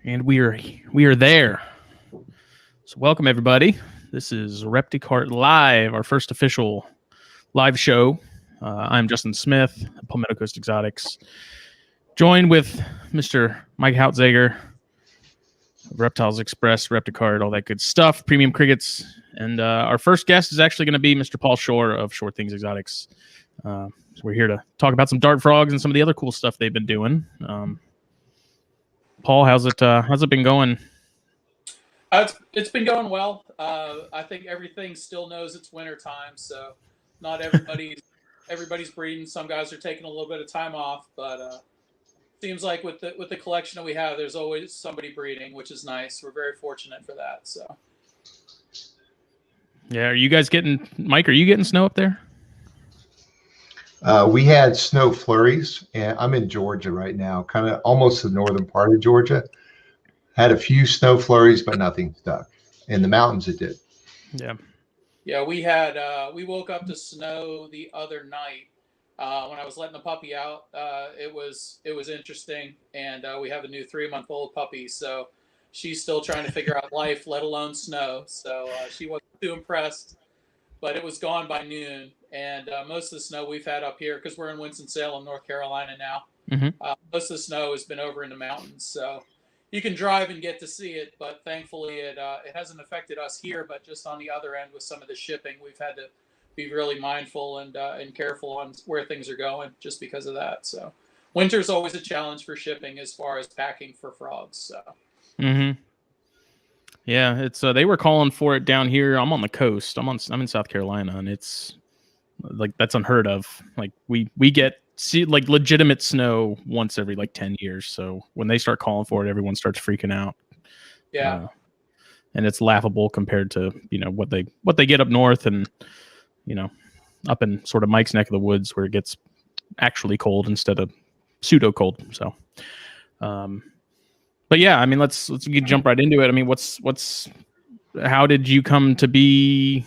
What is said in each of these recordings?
And we are there. So welcome everybody. This is ReptiCart Live, our first official live show. I'm Justin Smith, Palmetto Coast Exotics, joined with Mr. Mike Hautzager, Reptiles Express, ReptiCart, all that good stuff, Premium Crickets, and our first guest is actually going to be Mr. Paul Shore of Shore Things Exotics. So we're here to talk about some dart frogs and some of the other cool stuff they've been doing. Paul, how's it been going? It's been going well. I think everything still knows it's winter time, so not everybody's breeding. Some guys are taking a little bit of time off, but seems like with the collection that we have, there's always somebody breeding, which is nice. We're very fortunate for that. So Yeah, are you guys getting, Mike? Are you getting snow up there? We had snow flurries, and I'm in Georgia right now, kind of almost the northern part of Georgia. Had a few snow flurries, but nothing stuck. In the mountains, it did. Yeah, we woke up to snow the other night when I was letting the puppy out. It was interesting, and we have a new 3-month-old puppy, so she's still trying to figure out life, let alone snow. So she wasn't too impressed, but it was gone by noon. And most of the snow we've had up here, because we're in Winston-Salem, North Carolina now, most of the snow has been over in the mountains. So you can drive and get to see it, but thankfully it hasn't affected us here. But just on the other end with some of the shipping, we've had to be really mindful and careful on where things are going just because of that. So winter's always a challenge for shipping as far as packing for frogs. So. Yeah, it's they were calling for it down here. I'm on the coast. I'm in South Carolina, and it's like that's unheard of. Like we get like legitimate snow once every like 10 years. So when they start calling for it, everyone starts freaking out. Yeah. And it's laughable compared to, what they get up north and, up in sort of Mike's neck of the woods where it gets actually cold instead of pseudo cold. So, but yeah, I mean, let's jump right into it. I mean, how did you come to be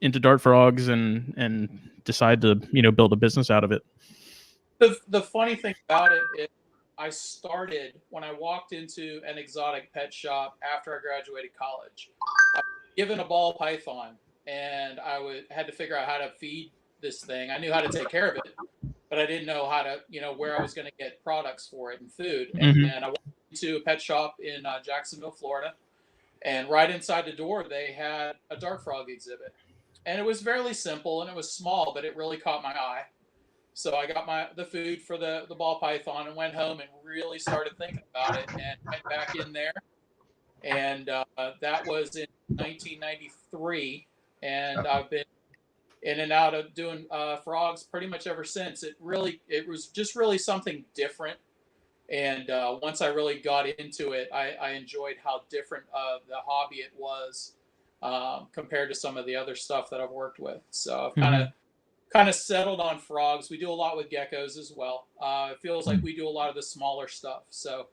into dart frogs and decide to, build a business out of it? The funny thing about it is I started when I walked into an exotic pet shop after I graduated college. I was given a ball python, and had to figure out how to feed this thing. I knew how to take care of it, but I didn't know how to, where I was going to get products for it and food. And I walked into a pet shop in Jacksonville, Florida, and right inside the door they had a dart frog exhibit, and it was fairly simple and it was small, but it really caught my eye. So I got the food for the ball python and went home and really started thinking about it and went back in there. And that was in 1993. And I've been in and out of doing frogs pretty much ever since. It was just really something different. And once I really got into it, I enjoyed how different the hobby it was compared to some of the other stuff that I've worked with. So I've kind of settled on frogs. We do a lot with geckos as well. It feels like we do a lot of the smaller stuff. So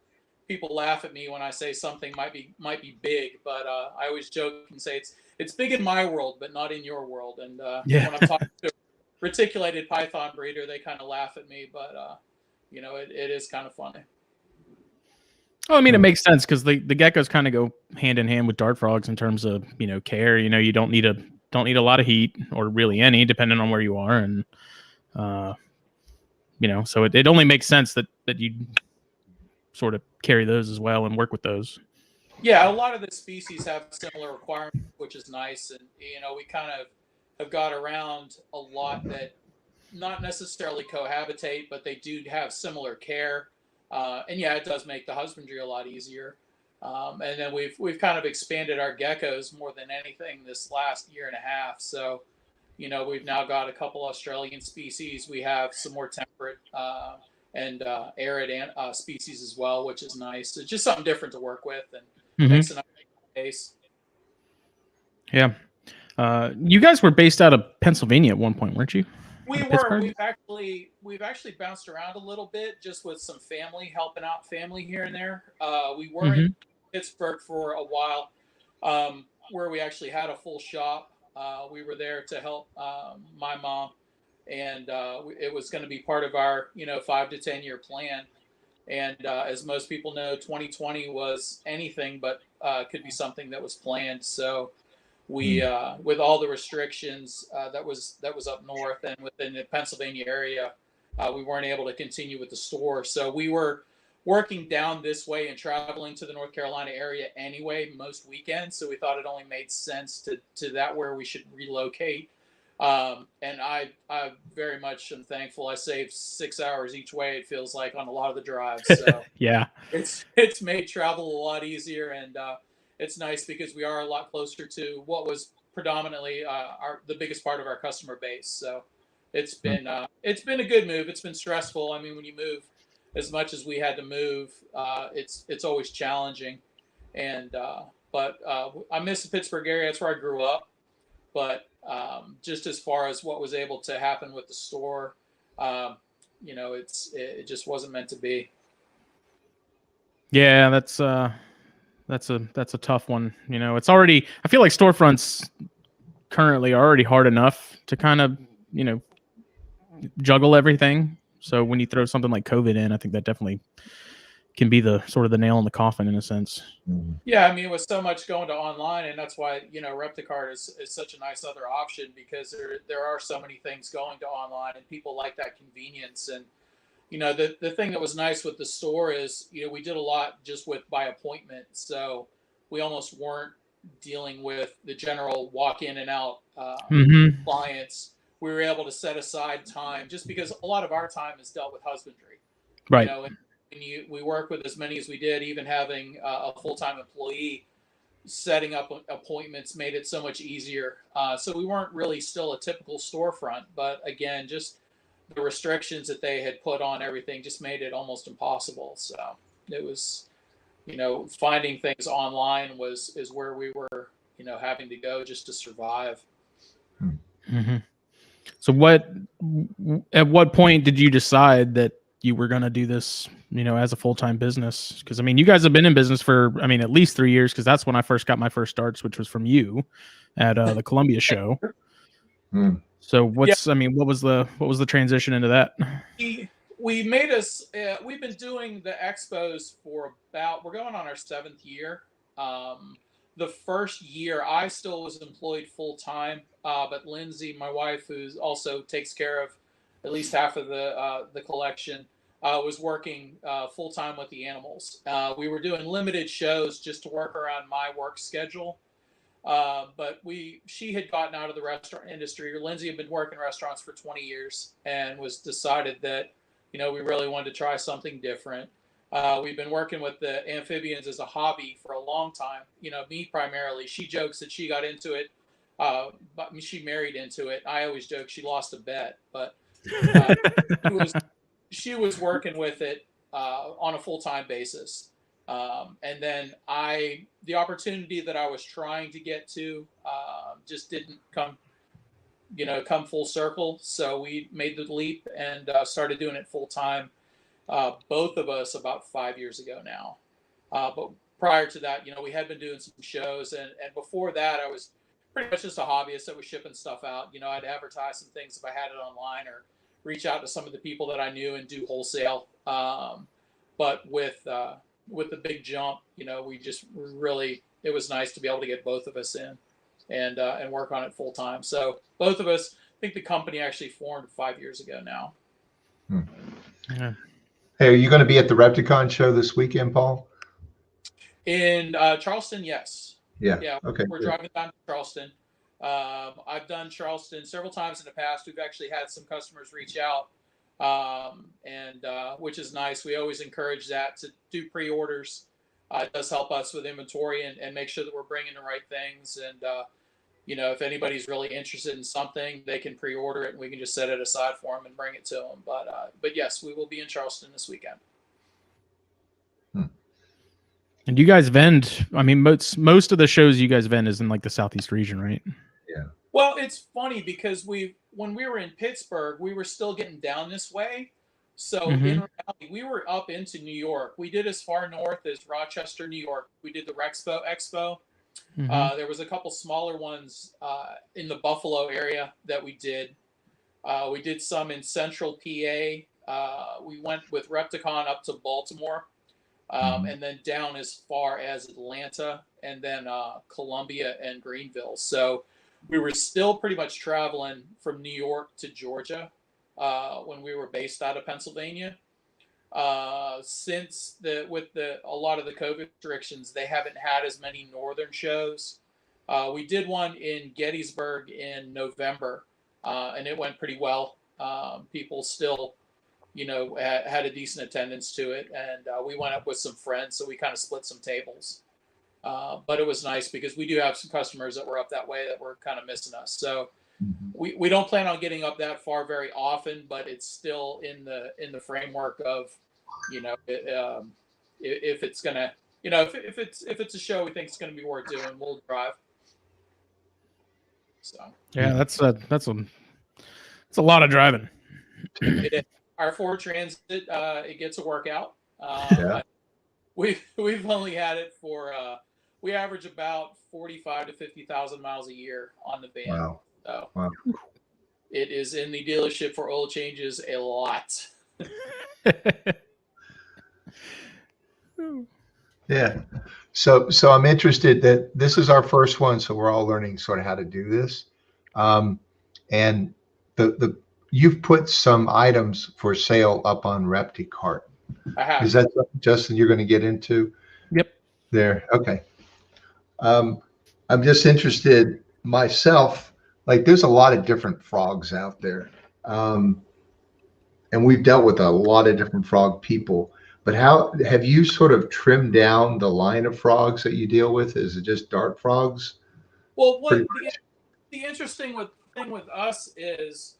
people laugh at me when I say something might be big, but I always joke and say it's big in my world, but not in your world. And when I'm talking to a reticulated python breeder, they kind of laugh at me, but it is kind of funny. Well, I mean, it makes sense because the geckos kind of go hand in hand with dart frogs in terms of care. You don't need a lot of heat or really any, depending on where you are, and so it only makes sense that you sort of carry those as well and work with those. Yeah, a lot of the species have similar requirements, which is nice, and we kind of have got around a lot that not necessarily cohabitate, but they do have similar care. And yeah, it does make the husbandry a lot easier. And then we've kind of expanded our geckos more than anything this last year and a half. So, we've now got a couple Australian species. We have some more temperate and arid species as well, which is nice. It's just something different to work with and makes a nice pace. Yeah. You guys were based out of Pennsylvania at one point, weren't you? We were. We've actually bounced around a little bit, just with some helping out family here and there. We were in Pittsburgh for a while, where we actually had a full shop. We were there to help my mom, and it was going to be part of our 5 to 10 year plan. And as most people know, 2020 was anything but could be something that was planned. So we, with all the restrictions that was up north and within the Pennsylvania area, we weren't able to continue with the store. So we were working down this way and traveling to the North Carolina area anyway most weekends. So we thought it only made sense to that where we should relocate. And I very much am thankful. I saved 6 hours each way. It feels like on a lot of the drives. So Yeah. it's made travel a lot easier, and it's nice because we are a lot closer to what was predominantly the biggest part of our customer base. So it's been a good move. It's been stressful. I mean, when you move as much as we had to move, it's always challenging. And but I miss the Pittsburgh area. That's where I grew up. But just as far as what was able to happen with the store, it just wasn't meant to be. Yeah, that's a tough one. You know, it's already, I feel like storefronts currently are already hard enough to kind of, you know, juggle everything. So when you throw something like COVID in, I think that definitely can be the sort of the nail in the coffin in a sense. Yeah, I mean, with so much going to online, and that's why, ReptiCart is such a nice other option, because there are so many things going to online, and people like that convenience. And the thing that was nice with the store is, we did a lot just by appointment, so we almost weren't dealing with the general walk in and out clients. We were able to set aside time, just because a lot of our time is dealt with husbandry, right? And we work with as many as we did, even having a full-time employee. Setting up appointments made it so much easier. So we weren't really still a typical storefront, but again, just the restrictions that they had put on everything just made it almost impossible. So it was, finding things online is where we were, having to go just to survive. Mm-hmm. So at what point did you decide that you were going to do this, as a full-time business? Because I mean, you guys have been in business for, at least 3 years, because that's when I first got my first starts, which was from you at the Columbia show. So what was the transition into that? We've been doing the expos for we're going on our 7th year. The first year I still was employed full time, but Lindsay, my wife, who also takes care of at least half of the collection, was working full time with the animals. We were doing limited shows just to work around my work schedule. But she had gotten out of the restaurant industry. Lindsay had been working restaurants for 20 years and was decided that, we really wanted to try something different. We've been working with the amphibians as a hobby for a long time. Me primarily. She jokes that she got into it, but she married into it. I always joke she lost a bet, but she was working with it on a full-time basis. And then the opportunity that I was trying to get to just didn't come full circle. So we made the leap and started doing it full time. Both of us about 5 years ago now. But prior to that, we had been doing some shows, and before that, I was pretty much just a hobbyist that was shipping stuff out. I'd advertise some things if I had it online, or reach out to some of the people that I knew and do wholesale. But with the big jump, we just really, it was nice to be able to get both of us in and work on it full time. So both of us, I think the company actually formed 5 years ago now. Yeah. Hey, are you going to be at the ReptiCon show this weekend, Paul? In Charleston, yes. Yeah. Okay. We're driving down to Charleston. I've done Charleston several times in the past. We've actually had some customers reach out, and which is nice. We always encourage that, to do pre-orders. It does help us with inventory and make sure that we're bringing the right things. And if anybody's really interested in something, they can pre-order it, and we can just set it aside for them and bring it to them. But yes, we will be in Charleston this weekend. And you guys vend, most of the shows you guys vend is in like the Southeast region, right? Yeah. Well, it's funny because when we were in Pittsburgh, we were still getting down this way. So in reality, we were up into New York. We did as far north as Rochester, New York. We did the Expo. There was a couple smaller ones in the Buffalo area that we did. We did some in central PA, we went with ReptiCon up to Baltimore, and then down as far as Atlanta, and then Columbia and Greenville. So we were still pretty much traveling from New York to Georgia when we were based out of Pennsylvania. Since a lot of the COVID restrictions, they haven't had as many northern shows. We did one in Gettysburg in November, and it went pretty well. People still, had a decent attendance to it, and we went up with some friends, so we kind of split some tables. But it was nice because we do have some customers that were up that way that were kind of missing us. So we don't plan on getting up that far very often, but it's still in the framework of, if it's gonna, if it's a show we think it's gonna be worth doing, we'll drive. So yeah, that's a lot of driving. Our Ford Transit, it gets a workout. Yeah. We've only had it for we average about 45 to 50,000 miles a year on the van. Wow. So Wow. it is in the dealership for oil changes a lot. Yeah. So I'm interested that this is our first one, so we're all learning sort of how to do this. And you've put some items for sale up on ReptiCart. I have. Is that something, Justin, you're going to get into? Yep. There. Okay. I'm just interested myself, like there's a lot of different frogs out there. And we've dealt with a lot of different frog people, but how have you sort of trimmed down the line of frogs that you deal with? Is it just dart frogs? Well, the interesting thing with us is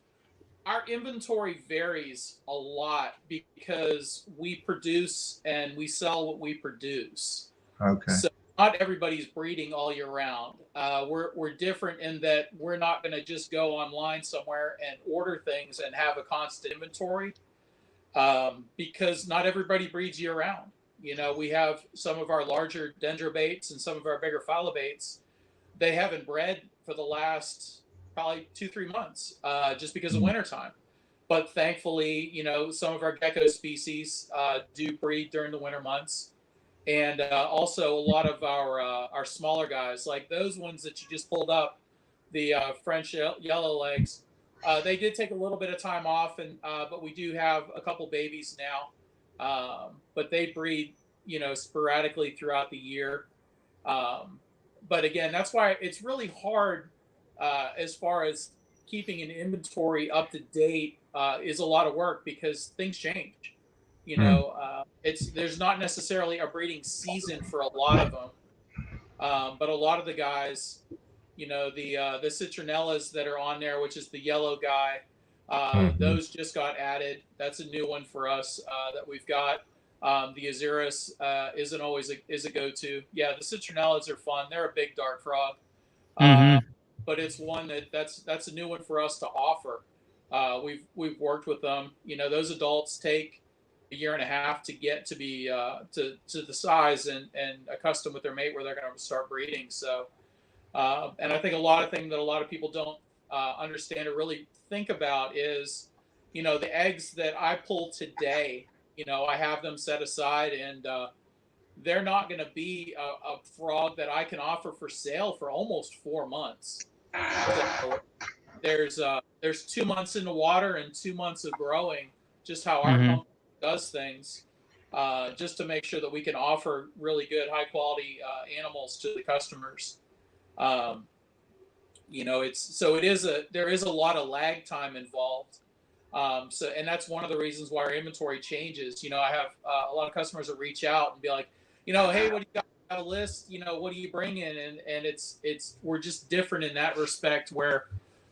our inventory varies a lot because we produce and we sell what we produce. Okay. So not everybody's breeding all year round. We're different in that we're not going to just go online somewhere and order things and have a constant inventory, because not everybody breeds year round. We have some of our larger dendrobaits and some of our bigger phalabaits. They haven't bred for the last probably 2-3 months, just because of wintertime. But thankfully, some of our gecko species do breed during the winter months. And also a lot of our smaller guys, like those ones that you just pulled up, the French yellow legs, they did take a little bit of time off, and but we do have a couple babies now, but they breed, sporadically throughout the year. But again, that's why it's really hard as far as keeping an inventory up to date is a lot of work because things change. There's not necessarily a breeding season for a lot of them, but a lot of the guys, the citronellas that are on there, which is the yellow guy, those just got added. That's a new one for us that we've got. The Azuris isn't always a go-to. Yeah, the citronellas are fun. They're a big dart frog, but it's one that's a new one for us to offer. We've worked with them. Those adults take a year and a half to get to be to the size and accustomed with their mate where they're going to start breeding. So, and I think a lot of people don't understand or really think about is, the eggs that I pull today, I have them set aside, and they're not going to be a frog that I can offer for sale for almost 4 months. So there's 2 months in the water and 2 months of growing, just how our company does things, just to make sure that we can offer really good, high quality animals to the customers. There is a lot of lag time involved. And that's one of the reasons why our inventory changes. I have a lot of customers that reach out and be like, hey, what do you got on a list? What do you bring in? And we're just different in that respect where,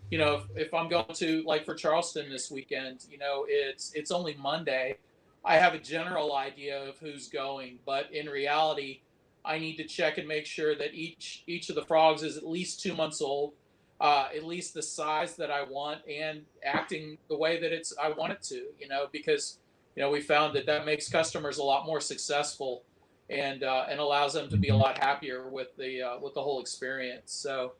if I'm going to, like for Charleston this weekend, it's only Monday. I have a general idea of who's going, but in reality, I need to check and make sure that each of the frogs is at least 2 months old, at least the size that I want, and acting the way that I want it to. Because we found that makes customers a lot more successful, and allows them to be a lot happier with the whole experience. So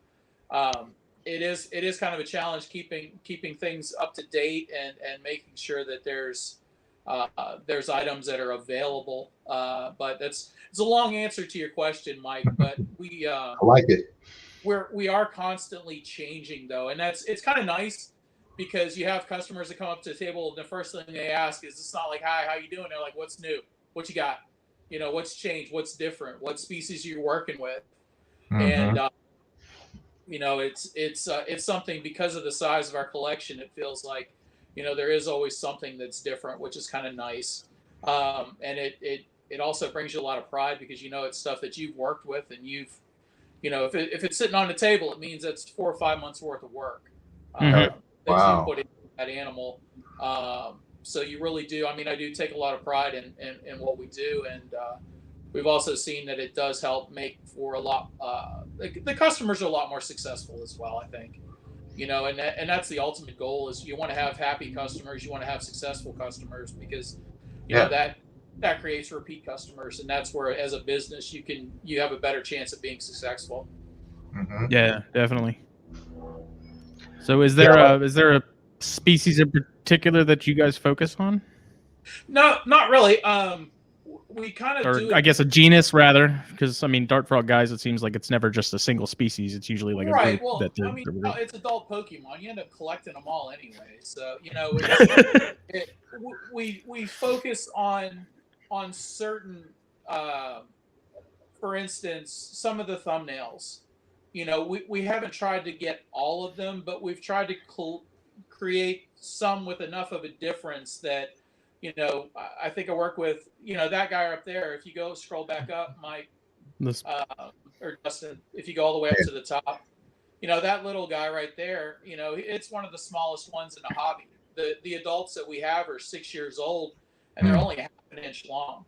it is kind of a challenge keeping things up to date and making sure that there's There's items that are available, but it's a long answer to your question, Mike. But I like it. we are constantly changing though, and it's kind of nice because you have customers that come up to the table and the first thing they ask is, it's not like, hi, how you doing? They're like, what's new? What you got? What's changed? What's different? What species are you working with? Mm-hmm. And it's something, because of the size of our collection, it feels like there is always something that's different, which is kind of nice. And it also brings you a lot of pride because it's stuff that you've worked with, and if it's sitting on the table, it means that's 4 or 5 months worth of work Mhm. that you Wow. put into that animal. So you really do. I mean, I do take a lot of pride in what we do, and we've also seen that it does help make for a lot. The customers are a lot more successful as well, I think. And that's the ultimate goal: is you want to have happy customers, you want to have successful customers, because Yeah. that creates repeat customers, and that's where, as a business, you have a better chance of being successful. Mm-hmm. Yeah, definitely. So is Yeah. there a species in particular that you guys focus on? No, not really. We kind of Or do I it guess a genus rather, because I mean, dart frog guys, it seems like it's never just a single species. It's usually like a right. group Well, that I mean, they're it's adult Pokemon. You end up collecting them all anyway. So we focus on certain. Uh, for instance, some of the thumbnails. We haven't tried to get all of them, but we've tried to create some with enough of a difference that, I think I work with, that guy up there. If you go scroll back up, Mike, this, or Justin, if you go all the way up to the top, that little guy right there, it's one of the smallest ones in the hobby. The adults that we have are 6 years old, and they're only half an inch long.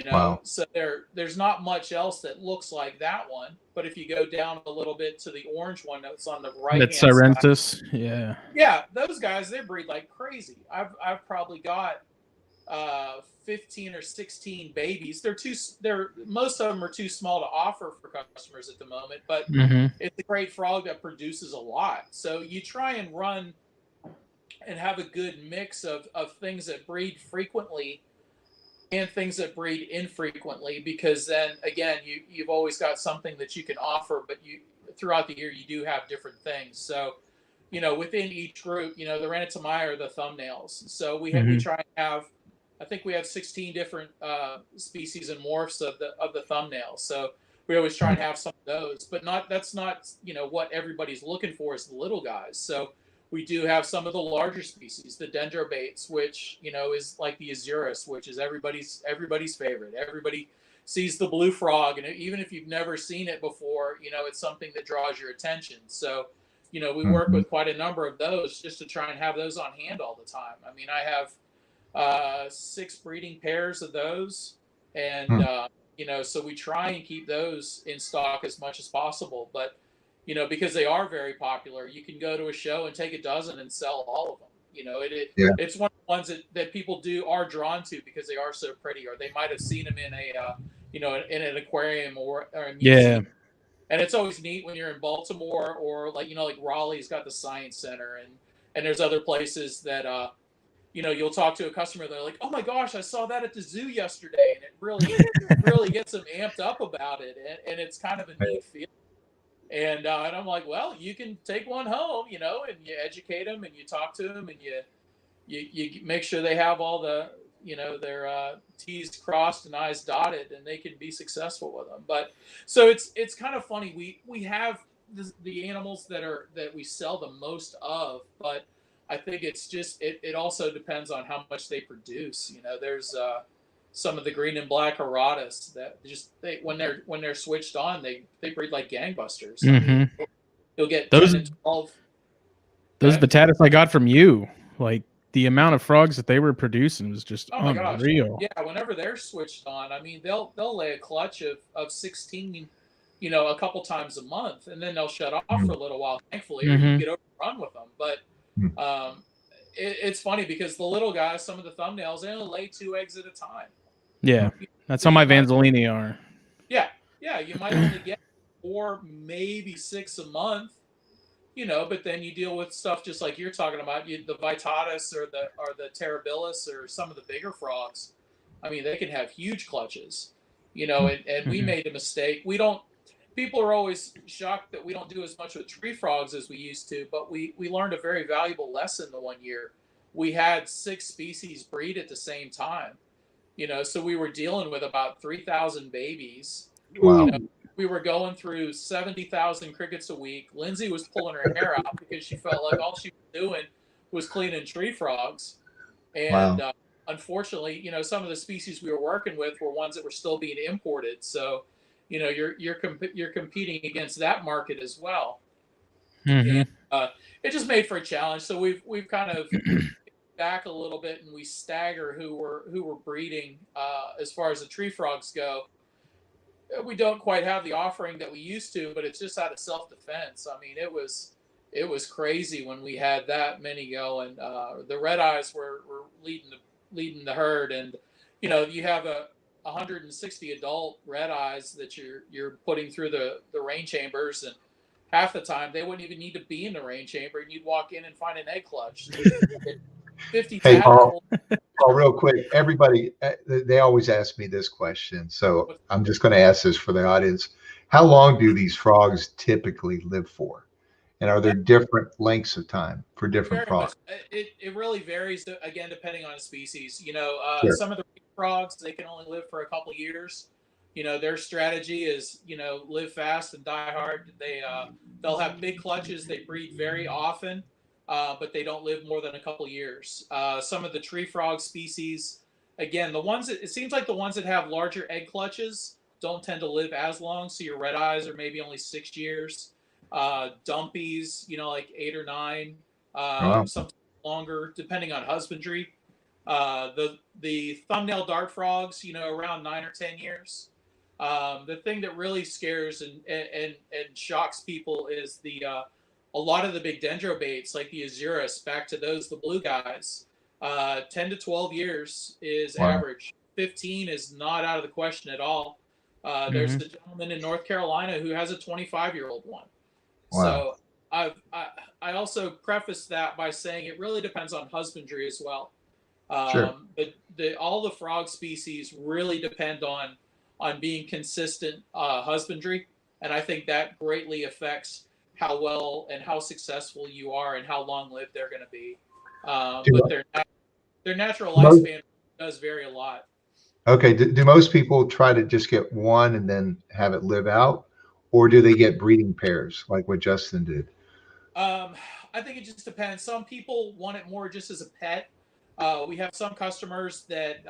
Wow. So there's not much else that looks like that one. But if you go down a little bit to the orange one that's on the right that's hand side, Sirensis. Yeah. yeah, those guys, they breed like crazy. I've probably got 15 or 16 babies. They're most of them are too small to offer for customers at the moment, but Mm-hmm. it's a great frog that produces a lot. So you try and run and have a good mix of things that breed frequently and things that breed infrequently, because then again, you've always got something that you can offer, but you throughout the year you do have different things. So within each group, the Ranitamaya are the thumbnails. So we Mm-hmm. try and have, I think we have 16 different species and morphs of the thumbnails. So we always try and have some of those, but that's not what everybody's looking for is the little guys. So we do have some of the larger species, the dendrobates, which is like the Azurus, which is everybody's favorite. Everybody sees the blue frog, and even if you've never seen it before, it's something that draws your attention. So we work with quite a number of those just to try and have those on hand all the time. I mean, I have 6 breeding pairs of those, and so we try and keep those in stock as much as possible. But because they are very popular, you can go to a show and take a dozen and sell all of them. Yeah. It's one of the ones that people are drawn to because they are so pretty, or they might have seen them in in an aquarium or a museum. Yeah. And it's always neat when you're in Baltimore, or like Raleigh's got the Science Center, and there's other places that you'll talk to a customer, they're like, oh my gosh, I saw that at the zoo yesterday, and it really gets them amped up about it, and it's kind of a neat feeling. And I'm like, well, you can take one home, and you educate them, and you talk to them, and you make sure they have all the their T's crossed and I's dotted, and they can be successful with them. But so it's kind of funny. We have the animals that we sell the most of, but I think it's just it also depends on how much they produce. There's some of the green and black Heratus that when they're switched on, they breed like gangbusters. I Mm-hmm. mean, you'll get Those 10 and 12. those Okay? Vitatus I got from you, like the amount of frogs that they were producing was just Oh my gosh. unreal. Yeah, whenever they're switched on, I mean they'll lay a clutch of 16, a couple times a month, and then they'll shut off for a little while, thankfully, or you Mm-hmm. get overrun with them. But it's funny because the little guys, some of the thumbnails, they only lay 2 eggs at a time. Yeah, that's So how my you might, Vanzolini are. yeah, you might only get 4, maybe 6 a month. but then you deal with stuff just like you're talking about, the Vitatus or the Terribilis or some of the bigger frogs. I mean, they can have huge clutches, and we made a mistake. We don't. People are always shocked that we don't do as much with tree frogs as we used to, but we learned a very valuable lesson the one year. We had 6 species breed at the same time, so we were dealing with about 3,000 babies. Wow. We were going through 70,000 crickets a week. Lindsay was pulling her hair out because she felt like all she was doing was cleaning tree frogs. And Wow. Unfortunately, some of the species we were working with were ones that were still being imported. So, you're competing against that market as well. Mm-hmm. And it just made for a challenge. So we've kind of back a little bit, and we stagger who we're breeding as far as the tree frogs go. We don't quite have the offering that we used to, but it's just out of self-defense. I mean, it was crazy when we had that many going. The red eyes were leading the herd, and you have a 160 adult red eyes that you're putting through the rain chambers, and half the time they wouldn't even need to be in the rain chamber, and you'd walk in and find an egg clutch. 50 Hey, tadpoles. Paul, real quick, everybody, they always ask me this question, so I'm just going to ask this for the audience. How long do these frogs typically live for? And are there different lengths of time for different Very much. frogs? It really varies, again, depending on the species. Sure. Some of the frogs, they can only live for a couple of years. Their strategy is, live fast and die hard. They'll have big clutches. They breed very often, but they don't live more than a couple of years. Some of the tree frog species, again, it seems like the ones that have larger egg clutches don't tend to live as long. So your red eyes are maybe only 6 years. Dumpies, like 8 or 9, Wow. sometimes longer, depending on husbandry. The thumbnail dart frogs, around 9 or 10 years. The thing that really scares and shocks people is a lot of the big dendrobaits, like the Azurus, back to those, the blue guys. 10 to 12 years is Wow. average. 15 is not out of the question at all. There's the gentleman in North Carolina who has a 25-year-old one. Wow. So I also preface that by saying it really depends on husbandry as well. Sure. But all the frog species really depend on being consistent husbandry, and I think that greatly affects how well and how successful you are and how long lived they're going to be. But their natural lifespan does vary a lot. Okay. Do most people try to just get one and then have it live out, or do they get breeding pairs like what Justin did? I think it just depends. Some people want it more just as a pet. We have some customers that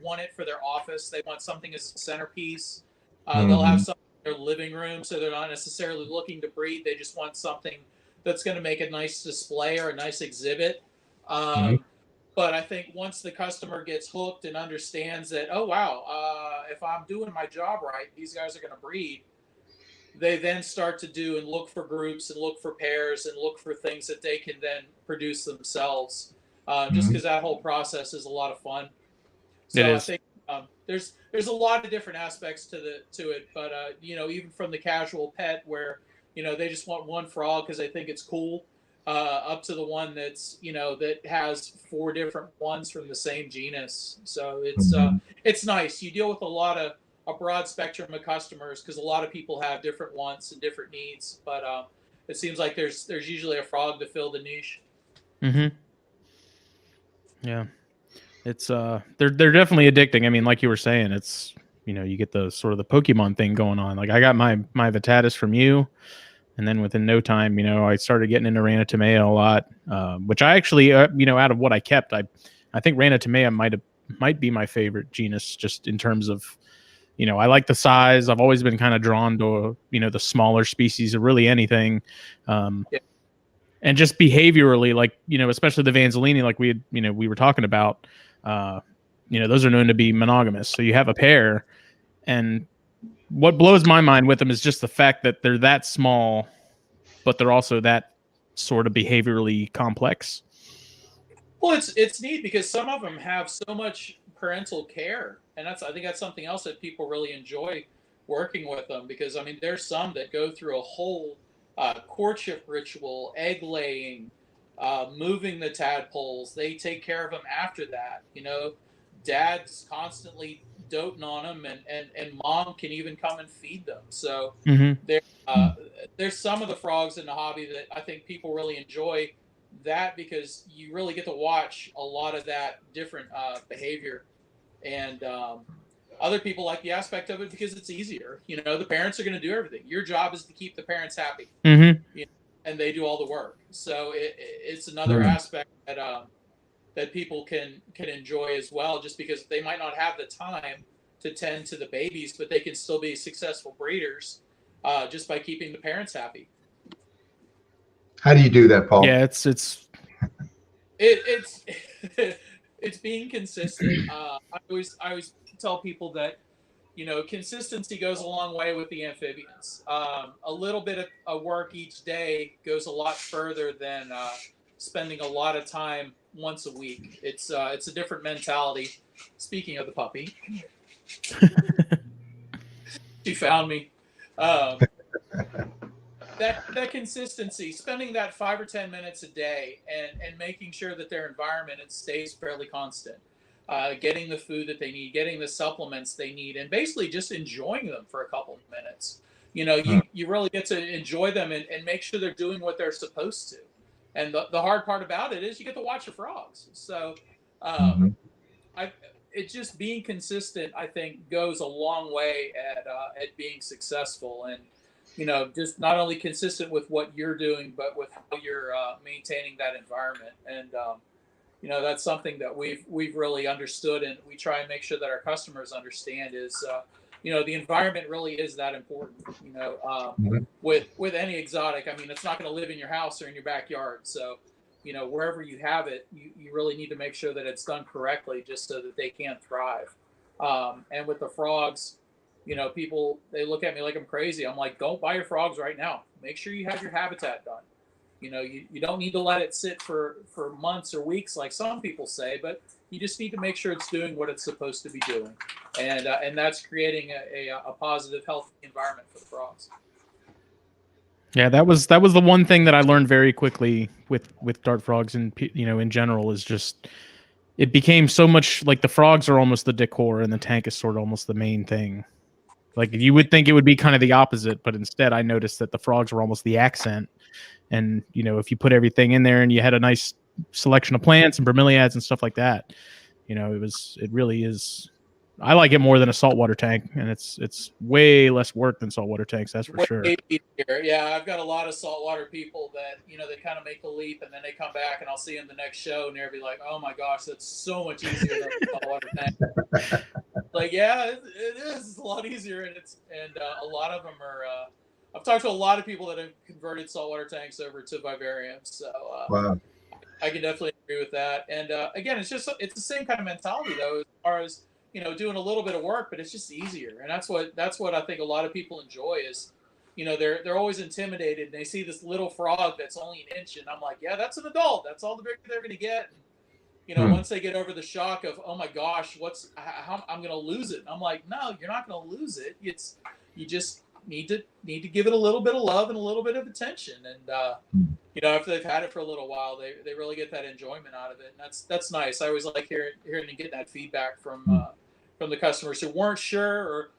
want it for their office. They want something as a centerpiece. They'll have something in their living room, so they're not necessarily looking to breed. They just want something that's going to make a nice display or a nice exhibit. But I think once the customer gets hooked and understands that, oh, wow, if I'm doing my job right, these guys are going to breed, they then start to do and look for groups and look for pairs and look for things that they can then produce themselves. Just because that whole process is a lot of fun. So I think there's a lot of different aspects to it, but even from the casual pet where they just want one frog because they think it's cool, up to the one that's that has 4 different ones from the same genus. So it's nice. You deal with a broad spectrum of customers because a lot of people have different wants and different needs, but it seems like there's usually a frog to fill the niche. Yeah, it's they're definitely addicting. I mean, like you were saying, it's you get the sort of the Pokemon thing going on. Like I got my Vitatis from you, and then within no time, I started getting into Ranatomea a lot, which I actually out of what I kept, I think Ranatomea might be my favorite genus just in terms of I like the size. I've always been kind of drawn to the smaller species of really anything. And just behaviorally, like, especially the Vanzolini, like we were talking about, those are known to be monogamous. So you have a pair, and what blows my mind with them is just the fact that they're that small, but they're also that sort of behaviorally complex. Well, it's neat because some of them have so much parental care, and I think that's something else that people really enjoy working with them, because I mean there's some that go through a whole courtship ritual, egg laying, moving the tadpoles. They take care of them after that. Dad's constantly doting on them, and mom can even come and feed them. So Mm-hmm. there, there's some of the frogs in the hobby that I think people really enjoy that because you really get to watch a lot of that different behavior. And other people like the aspect of it because it's easier. The parents are going to do everything. Your job is to keep the parents happy, Mm-hmm. and they do all the work. So it's another Mm. aspect that people can enjoy as well, just because they might not have the time to tend to the babies, but they can still be successful breeders just by keeping the parents happy. How do you do that, Paul? Yeah, it's It's it's being consistent. I always tell people that consistency goes a long way with the amphibians. A little bit of work each day goes a lot further than spending a lot of time once a week. It's a different mentality. Speaking of the puppy, she found me. Um, that consistency, spending that 5 or 10 minutes a day, and making sure that their environment stays fairly constant, getting the food that they need, getting the supplements they need, and basically just enjoying them for a couple of minutes. Mm. You really get to enjoy them and make sure they're doing what they're supposed to. And the hard part about it is you get to watch the frogs. So Mhm. I it just being consistent, I think, goes a long way at being successful, and just not only consistent with what you're doing, but with how you're maintaining that environment. And that's something that we've really understood, and we try and make sure that our customers understand is the environment really is that important. Mhm. With any exotic, I mean, it's not going to live in your house or in your backyard. So wherever you have it, you really need to make sure that it's done correctly, just so that they can thrive. And with the frogs, people, they look at me like I'm crazy. I'm like, don't buy your frogs right now. Make sure you have your habitat done. You don't need to let it sit for months or weeks like some people say, but you just need to make sure it's doing what it's supposed to be doing, and that's creating a positive, healthy environment for the frogs. Yeah, that was the one thing that I learned very quickly with dart frogs, and in general, is just it became so much like the frogs are almost the decor and the tank is sort of almost the main thing. Like you would think it would be kind of the opposite, but instead I noticed that the frogs were almost the accent. And if you put everything in there and you had a nice selection of plants and bromeliads and stuff like that, it really is. I like it more than a saltwater tank, and it's way less work than saltwater tanks, that's for Way sure. easier. Yeah, I've got a lot of saltwater people that they kind of make the leap, and then they come back, and I'll see them the next show, and they'll be like, "Oh my gosh, that's so much easier than a saltwater tank." Like, yeah, it is. It's a lot easier, and a lot of them are. I've talked to a lot of people that have converted saltwater tanks over to vivariums, so Wow. I can definitely agree with that. And again, it's the same kind of mentality though, as far as doing a little bit of work, but it's just easier, and that's what I think a lot of people enjoy is. They're always intimidated, and they see this little frog that's only an inch, and I'm like, yeah, that's an adult. That's all the bigger they're going to get. And, Hmm. once they get over the shock of, oh my gosh, how I'm going to lose it. And I'm like, no, you're not going to lose it. You just need to give it a little bit of love and a little bit of attention. And after they've had it for a little while, they really get that enjoyment out of it, and that's nice. I always like hearing and getting that feedback from the customers who weren't sure, or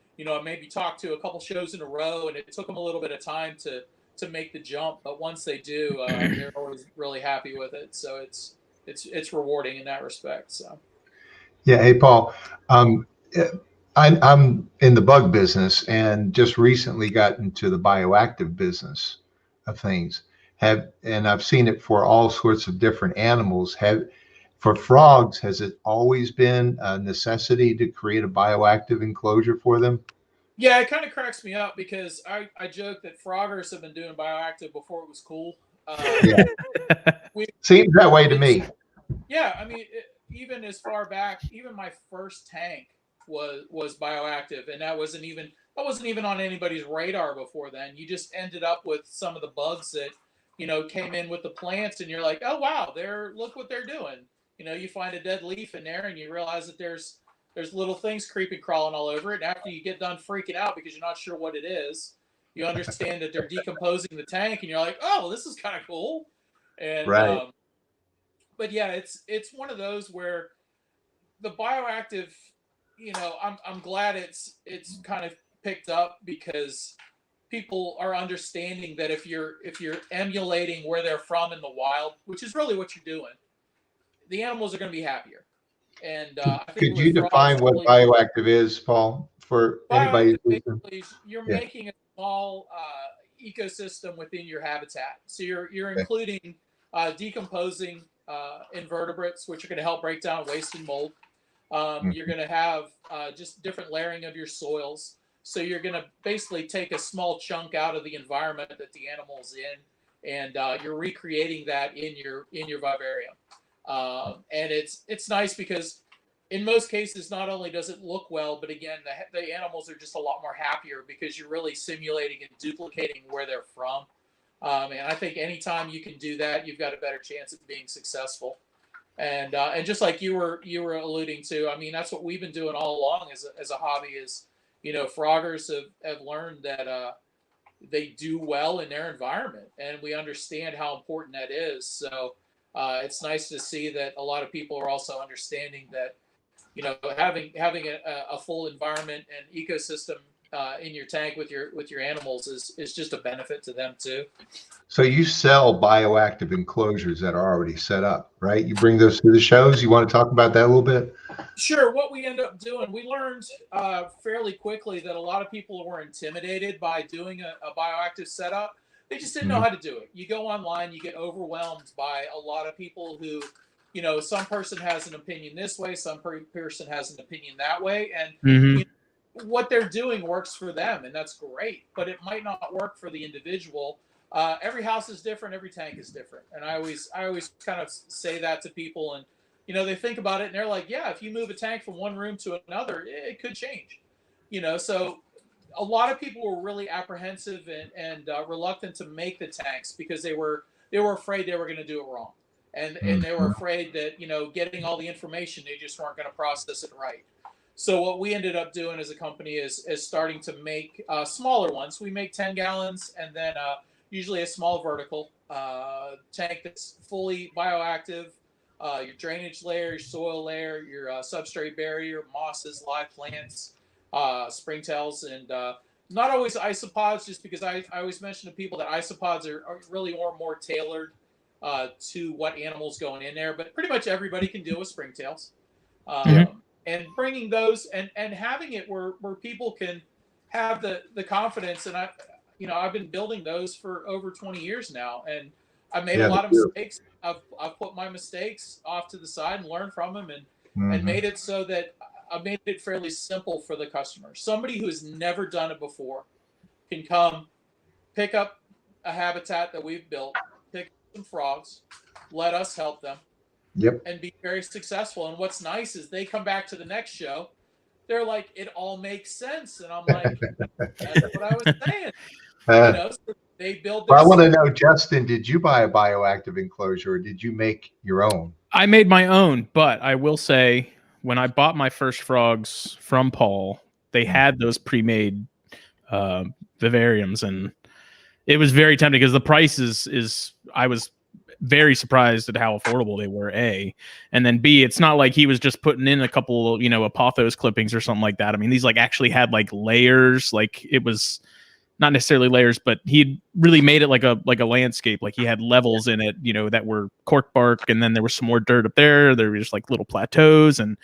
maybe talked to a couple shows in a row, and it took them a little bit of time to make the jump. But once they do, they're always really happy with it. So it's rewarding in that respect. So Yeah. Hey, Paul. Um, I'm in the bug business and just recently got into the bioactive business of things. And I've seen it for all sorts of different animals. For frogs, has it always been a necessity to create a bioactive enclosure for them? yeah, it kind of cracks me up because I joke that froggers have been doing bioactive before it was cool. Yeah. We Seems that way to it's me. Yeah, I mean, even as far back, even my first tank was bioactive, and that wasn't even on anybody's radar before then. You just ended up with some of the bugs that came in with the plants, and you're like, oh wow, look what they're doing. You find a dead leaf in there, and you realize that there's little things creeping crawling all over it. And after you get done freaking out because you're not sure what it is, You understand that they're decomposing the tank, and you're like, oh, this is kind of cool. And Right. but yeah, it's one of those where the bioactive, I'm glad it's kind of picked up because people are understanding that if you're emulating where they're from in the wild, which is really what you're doing, the animals are going to be happier. And I think Could with you frogs, define what really, bioactive is, Paul, for anybody bioactive who's listening? basically is you're Yeah. making a small ecosystem within your habitat. So you're Okay. including decomposing invertebrates, which are going to help break down waste and mold. You're Mhm. going to have just different layering of your soils. So you're going to basically take a small chunk out of the environment that the animal's in, and you're recreating that in your vivarium. And it's nice because in most cases, not only does it look well, but again, the animals are just a lot more happier because you're really simulating and duplicating where they're from. And I think anytime you can do that, you've got a better chance of being successful. And just like you were alluding to, I mean, that's what we've been doing all along as a hobby. Is froggers have learned that they do well in their environment, and we understand how important that is. So it's nice to see that a lot of people are also understanding that having a full environment and ecosystem in your tank with your animals is just a benefit to them too. So you sell bioactive enclosures that are already set up, right? You bring those to the shows. You want to talk about that a little bit? Sure. What we end up doing, we learned fairly quickly that a lot of people were intimidated by doing a bioactive setup. They just didn't know Mhm. how to do it. You go online, you get overwhelmed by a lot of people who, some person has an opinion this way, some person has an opinion that way, and Hmm. you what they're doing works for them, and that's great. But it might not work for the individual. Every house is different. Every tank is different, and I always kind of say that to people, and they think about it and they're like, yeah, if you move a tank from one room to another, it could change. So a lot of people were really apprehensive and reluctant to make the tanks because they were afraid they were going to do it wrong, and they were Mhm. afraid that getting all the information, they just weren't going to process it right. So what we ended up doing as a company is starting to make smaller ones. We make 10 gallons and then usually a small vertical tank that's fully bioactive. Your drainage layer, your soil layer, your substrate barrier, mosses, live plants, springtails, and not always isopods, just because I always mention to people that isopods are really more tailored to what animals going in there, but pretty much everybody can deal with springtails. Yeah. And bringing those and having it where people can have the confidence. And I've been building those for over 20 years now, and I've made a Yeah. lot of mistakes. I've put my mistakes off to the side and learned from them, and Mm-hmm. made it so that I've made it fairly simple for the customer. Somebody who has never done it before can come, pick up a habitat that we've built, pick up some frogs, let us help them, Yep. and be very successful. And what's nice is they come back to the next show. They're like, it all makes sense. And I'm like, that's what I was saying. So they build their Well, I want to system. know, Justin, did you buy a bioactive enclosure or did you make your own? I made my own, but I will say when I bought my first frogs from Paul, they had those pre-made uh, vivariums, and it was very tempting because the price is I was very surprised at how affordable they were. A, and then B, it's not like he was just putting in a couple, Apothos clippings or something like that. I mean, these like actually had like layers. Like it was not necessarily layers, but he really made it like a landscape. Like he had levels in it, that were cork bark, and then there was some more dirt up there. There were just like little plateaus, and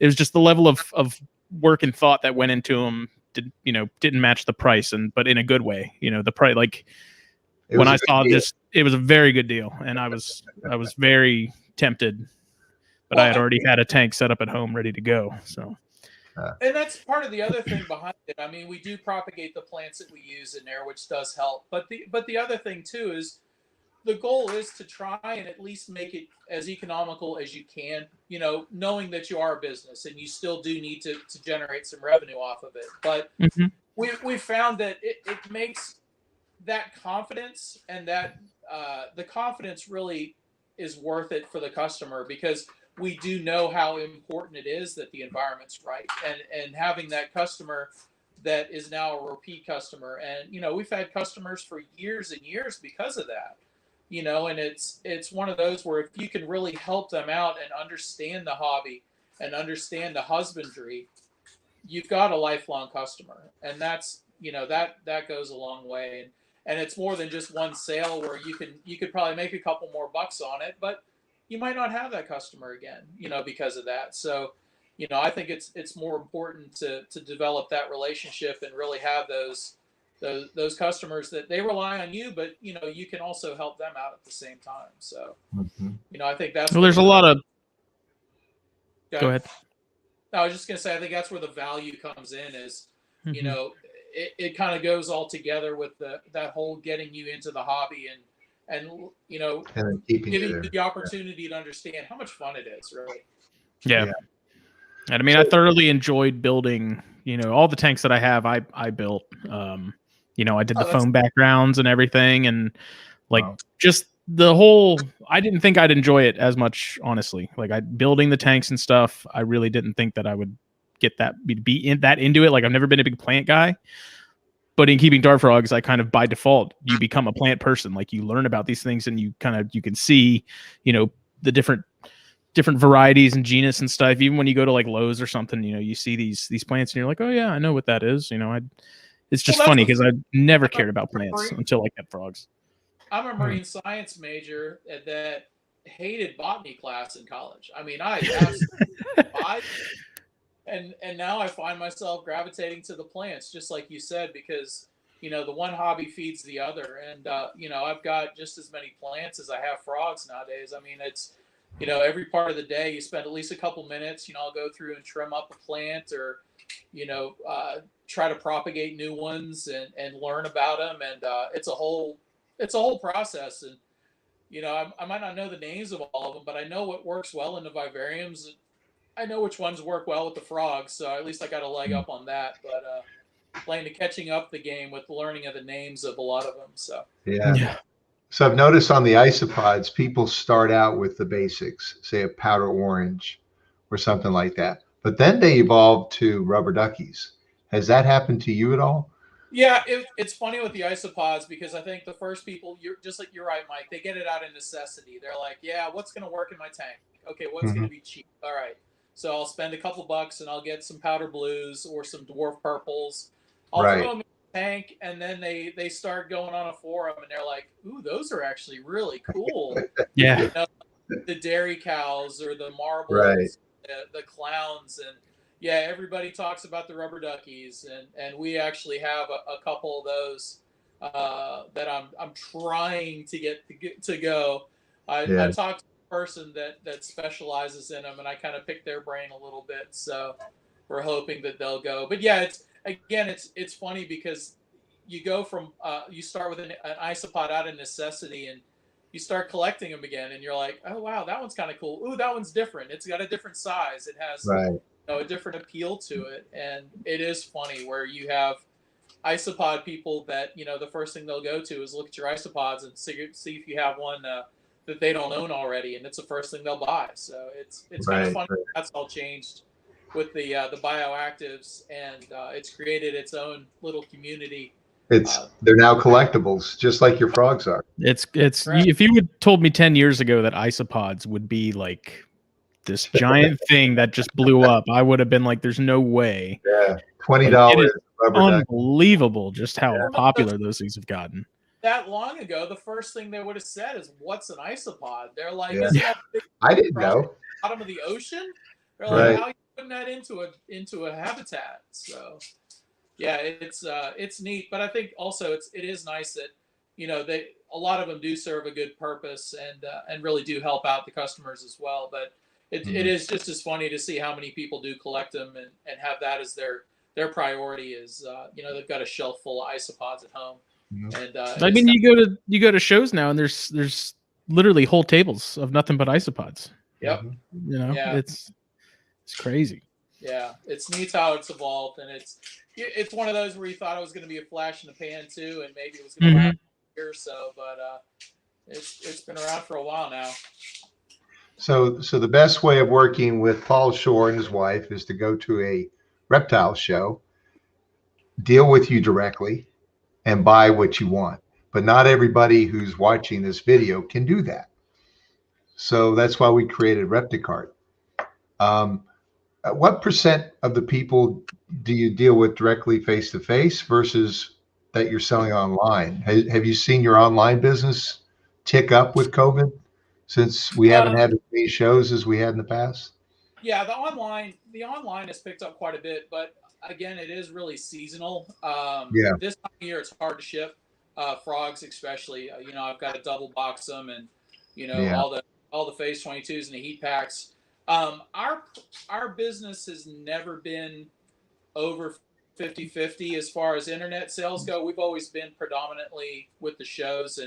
it was just the level of work and thought that went into them. Didn't match the price, but in a good way. The price, like It when was a I good saw deal. this, it was a very good deal, and I was very tempted, but I Well, had already had a tank set up at home ready to go. So and that's part of the other thing behind it. I mean, we do propagate the plants that we use in there, which does help. But the other thing too is the goal is to try and at least make it as economical as you can, knowing that you are a business and you still do need to generate some revenue off of it. But mhm. we found that it makes that confidence, and that the confidence really is worth it for the customer, because we do know how important it is that the environment's right, and having that customer that is now a repeat customer. And, we've had customers for years and years because of that, and it's one of those where if you can really help them out and understand the hobby and understand the husbandry, you've got a lifelong customer. And that's, that goes a long way. And it's more than just one sale where you could probably make a couple more bucks on it, but you might not have that customer again, because of that. So, I think it's more important to develop that relationship and really have those customers that they rely on you, but you can also help them out at the same time. So, I think that's well. There's a lot of. Go ahead. I was just gonna say, I think that's where the value comes in. Is it kind of goes all together with that whole getting you into the hobby and giving you the opportunity to understand how much fun it is, really. Yeah. And I mean, I thoroughly enjoyed building, all the tanks that I have, I built. I did the foam backgrounds and everything. And just the whole, I didn't think I'd enjoy it as much, honestly. Like building the tanks and stuff, I really didn't think that I would get be into it. Like I've never been a big plant guy. But in keeping dart frogs, I kind of by default, you become a plant person. Like you learn about these things and you can see, the different varieties and genus and stuff. Even when you go to like Lowe's or something, you see these plants and you're like, oh yeah, I know what that is. It's just funny because I never cared about plants until I kept frogs. I'm a marine science major that hated botany class in college. I mean, I absolutely and now I find myself gravitating to the plants, just like you said, because the one hobby feeds the other, and I've got just as many plants as I have frogs nowadays. I mean, it's every part of the day you spend at least a couple minutes. I'll go through and trim up a plant, or try to propagate new ones and learn about them, and it's a whole process. And I might not know the names of all of them, but I know what works well in the vivariums. I know which ones work well with the frogs, so at least I got a leg up on that. But playing to catching up the game with the learning of the names of a lot of them. So yeah. So I've noticed on the isopods, people start out with the basics, say a powder orange or something like that, but then they evolve to rubber duckies. Has that happened to you at all? Yeah, it's funny with the isopods, because I think the first people, you're right, Mike, they get it out of necessity. They're like, yeah, what's going to work in my tank? Okay, what's going to be cheap? All right. So I'll spend a couple bucks and I'll get some powder blues or some dwarf purples. I'll throw them in the tank, and then they start going on a forum and they're like, ooh, those are actually really cool. Yeah. The dairy cows or the marbles, the clowns, and yeah, everybody talks about the rubber duckies, and we actually have a couple of those that I'm trying to get to go. I talked to a person that specializes in them, and I kind of picked their brain a little bit, so we're hoping that they'll go. But yeah, it's funny because you go from you start with an isopod out of necessity, and you start collecting them again, and you're like, oh wow, that one's kind of cool. Ooh, that one's different. It's got a different size. It has a different appeal to it, and it is funny where you have isopod people that the first thing they'll go to is look at your isopods and see if you have one that they don't own already, and it's the first thing they'll buy. So it's kind of funny. That's all changed with the bioactives, and it's created its own little community. They're now collectibles, just like your frogs are. It's if you had told me 10 years ago that isopods would be like this giant thing that just blew up, I would have been like, there's no way. Yeah, $20. It is unbelievable just how popular those things have gotten. That long ago, the first thing they would have said is, what's an isopod? They're like, I didn't know. Bottom of the ocean? They're like, how are you putting that into a habitat? So yeah, it's neat, but I think also it is nice that a lot of them do serve a good purpose and really do help out the customers as well. But it is just as funny to see how many people do collect them and have that as their priority. Is they've got a shelf full of isopods at home. And I mean, you go to shows now, and there's literally whole tables of nothing but isopods. Yep. It's crazy. Yeah, it's neat how it's evolved, and it's one of those where you thought it was going to be a flash in the pan too, and maybe it was going to last a year or so, but it's been around for a while now. So the best way of working with Paul Shore and his wife is to go to a reptile show, deal with you directly and buy what you want. But not everybody who's watching this video can do that. So that's why we created ReptiCart. What percent of the people do you deal with directly face to face versus that you're selling online? Have you seen your online business tick up with COVID since we haven't had as many shows as we had in the past? Yeah, the online has picked up quite a bit, but again, it is really seasonal. Yeah, This time of year, it's hard to ship frogs, especially. I've got to double box them, and yeah, all the phase 22s and the heat packs. Our business has never been over 50-50 as far as internet sales go. We've always been predominantly with the shows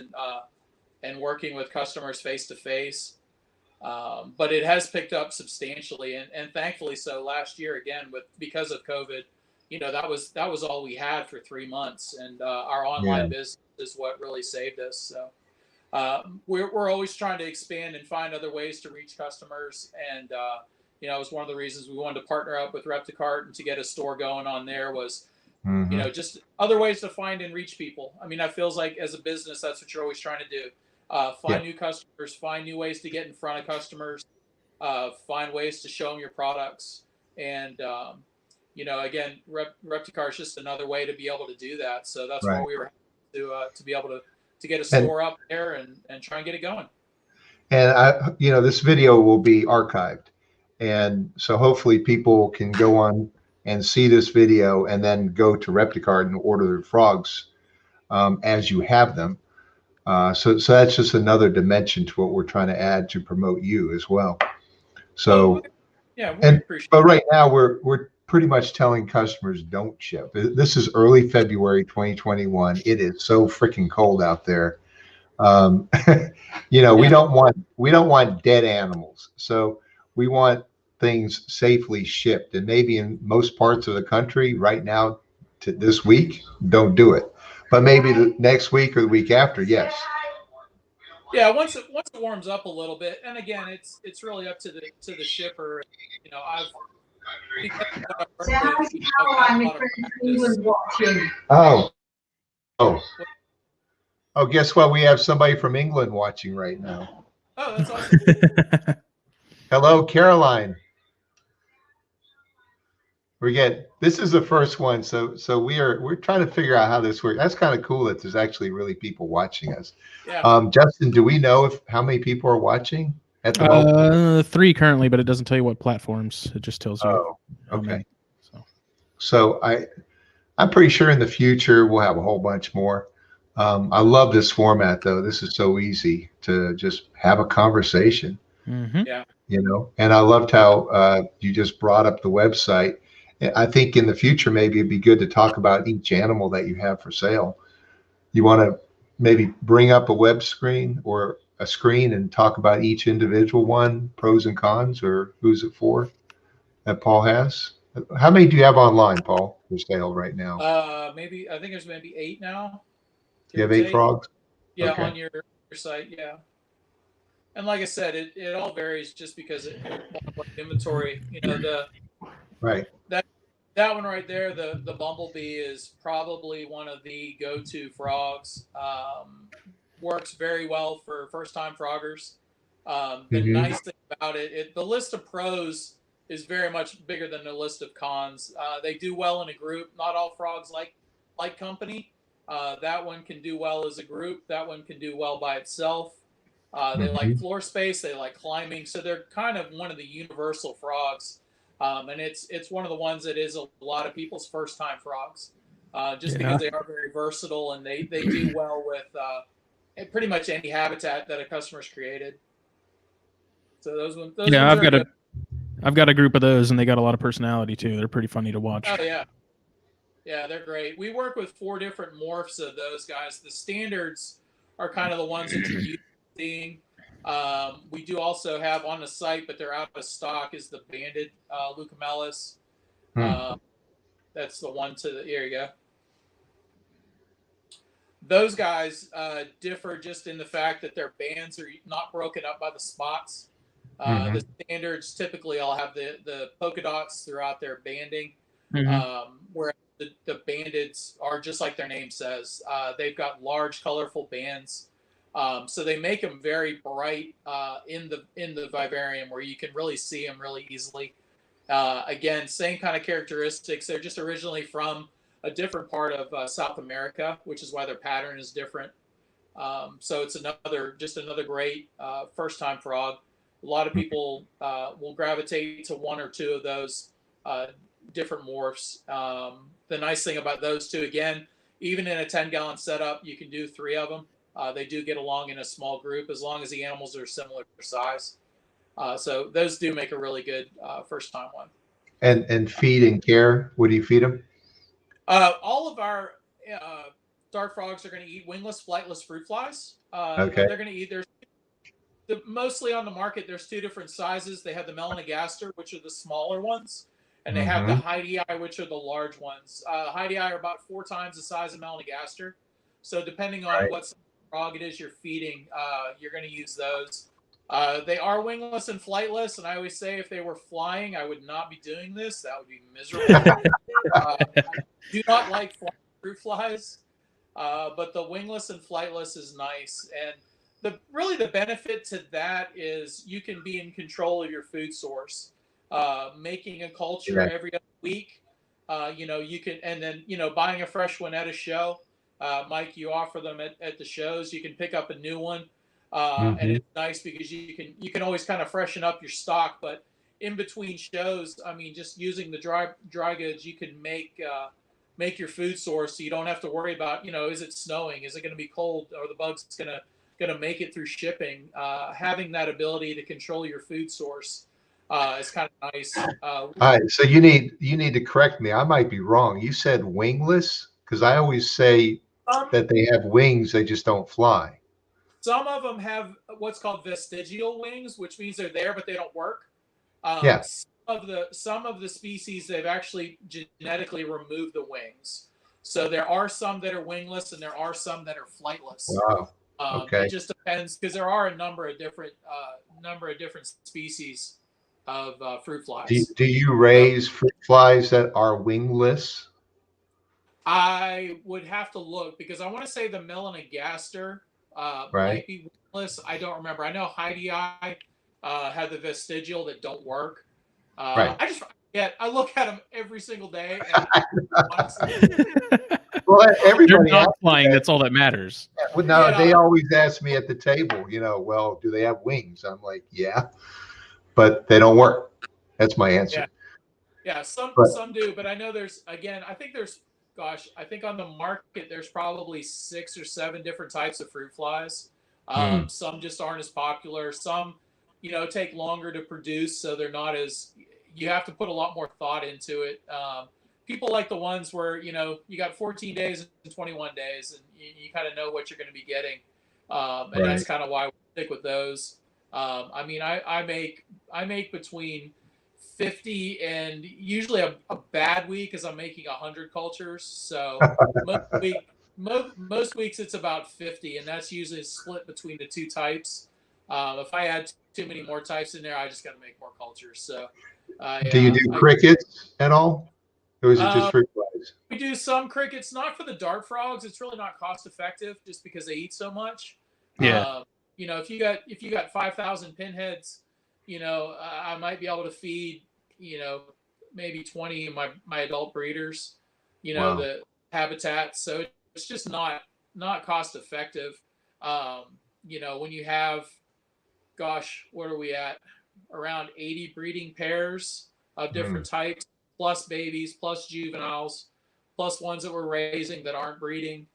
and working with customers face to face. But it has picked up substantially, and thankfully so. Last year, again, because of COVID, that was all we had for 3 months, and our yeah. online business is what really saved us. So we're always trying to expand and find other ways to reach customers, and it was one of the reasons we wanted to partner up with ReptiCart and to get a store going on there was. Mm-hmm. Just other ways to find and reach people. I mean, that feels like as a business, that's what you're always trying to do. Find new customers, find new ways to get in front of customers, find ways to show them your products. And, again, ReptiCart is just another way to be able to do that. So that's why Right. we were to be able to get a store up there and try and get it going. And this video will be archived. And so hopefully people can go on and see this video and then go to ReptiCart and order their frogs as you have them. So that's just another dimension to what we're trying to add to promote you as well. So, we appreciate but right now we're pretty much telling customers don't ship. This is early February 2021. It is so freaking cold out there. We don't want dead animals. So we want things safely shipped. And maybe in most parts of the country right now to this week, don't do it. But maybe the next week or the week after, yes. Yeah, once it warms up a little bit, and again, it's really up to the shipper. I've because of what I've worked with, I've had a lot of practice. Oh, guess what? We have somebody from England watching right now. Oh, that's awesome. Hello, Caroline. This is the first one, so we're trying to figure out how this works. That's kind of cool that there's actually really people watching us. Yeah. Justin, do we know how many people are watching at the moment? 3 currently, but it doesn't tell you what platforms. It just tells you. Oh, okay. Many, so I'm pretty sure in the future we'll have a whole bunch more. I love this format though. This is so easy to just have a conversation. Mm-hmm. Yeah. And I loved how you just brought up the website. I think in the future, maybe it'd be good to talk about each animal that you have for sale. You want to maybe bring up a web screen or a screen and talk about each individual one, pros and cons, or who's it for that Paul has? How many do you have online, Paul, for sale right now? I think there's maybe 8 now. You have 8 frogs? Yeah, okay. On your site, yeah. And like I said, it all varies just because it inventory. Right. That one right there, the bumblebee is probably one of the go-to frogs. Works very well for first-time froggers. The nice thing about it, the list of pros is very much bigger than the list of cons. They do well in a group. Not all frogs like company. That one can do well as a group. That one can do well by itself. They like floor space. They like climbing. So they're kind of one of the universal frogs. And it's one of the ones that is a lot of people's first time frogs, because they are very versatile and they do well with pretty much any habitat that a customer's created. So those ones. I've got a group of those, and they got a lot of personality too. They're pretty funny to watch. Oh yeah, yeah, they're great. We work with 4 different morphs of those guys. The standards are kind of the ones that you're used to seeing. We do also have on the site, but they're out of stock, is the banded Leucomelis. That's the one here you go. Those guys differ just in the fact that their bands are not broken up by the spots. The standards typically all have the polka dots throughout their banding, whereas the bandeds are just like their name says. They've got large, colorful bands. So they make them very bright in the vivarium where you can really see them really easily. Again, same kind of characteristics. They're just originally from a different part of South America, which is why their pattern is different. So it's another great first-time frog. A lot of people will gravitate to one or two of those different morphs. The nice thing about those two, again, even in a 10-gallon setup, you can do 3 of them. They do get along in a small group as long as the animals are similar size. So those do make a really good first-time one. And feed and care. What do you feed them? All of our dart frogs are going to eat wingless, flightless fruit flies. Okay. They're going to eat. Mostly on the market, there's 2 different sizes. They have the melanogaster, which are the smaller ones, and they have the Heidi-eye, which are the large ones. Heidi-eye are about 4 times the size of melanogaster. So depending on what frog it is you're feeding, you're going to use those. They are wingless and flightless, and I always say if they were flying, I would not be doing this. That would be miserable. I do not like flying fruit flies, but the wingless and flightless is nice. And the benefit to that is you can be in control of your food source. Making a culture every other week, you can, and then buying a fresh one at a show. Mike, you offer them at the shows. You can pick up a new one, and it's nice because you can always kind of freshen up your stock. But in between shows, I mean, just using the dry goods, you can make your food source, so you don't have to worry about is it snowing, is it going to be cold, or the bugs gonna make it through shipping. Having that ability to control your food source is kind of nice. All right, so you need to correct me. I might be wrong. You said wingless, because I always say that they have wings, they just don't fly. Some of them have what's called vestigial wings, which means they're there but they don't work. Some of the species, they've actually genetically removed the wings. So there are some that are wingless and there are some that are flightless. Wow. Okay. It just depends because there are a number of different species of fruit flies. Do you raise fruit flies that are wingless? I would have to look because I want to say the melanogaster might be wingless. I don't remember. I know Heidi-eye had the vestigial that don't work. I look at them every single day. And honestly, well, everybody they're not flying. That's all that matters. Well, no, they always ask me at the table, well, do they have wings? I'm like, yeah, but they don't work. That's my answer. Yeah, some do, but I know I think on the market there's probably 6 or 7 different types of fruit flies. Some just aren't as popular. Some, take longer to produce, so they're not as. You have to put a lot more thought into it. People like the ones where you got 14 days and 21 days, and you kind of know what you're going to be getting, and that's kind of why we stick with those. I mean, I make between 50 and usually a bad week is I'm making 100 cultures. So most weeks it's about 50, and that's usually split between the 2 types. If I add too many more types in there, I just got to make more cultures. So. Do you do crickets at all? Or is it just fruit flies? We do some crickets, not for the dart frogs. It's really not cost effective just because they eat so much. Yeah. If you got 5,000 pinheads, I might be able to feed, maybe 20 of my adult breeders, the habitat. So it's just not cost effective. When you have, what are we at? Around 80 breeding pairs of different types, plus babies, plus juveniles, plus ones that we're raising that aren't breeding.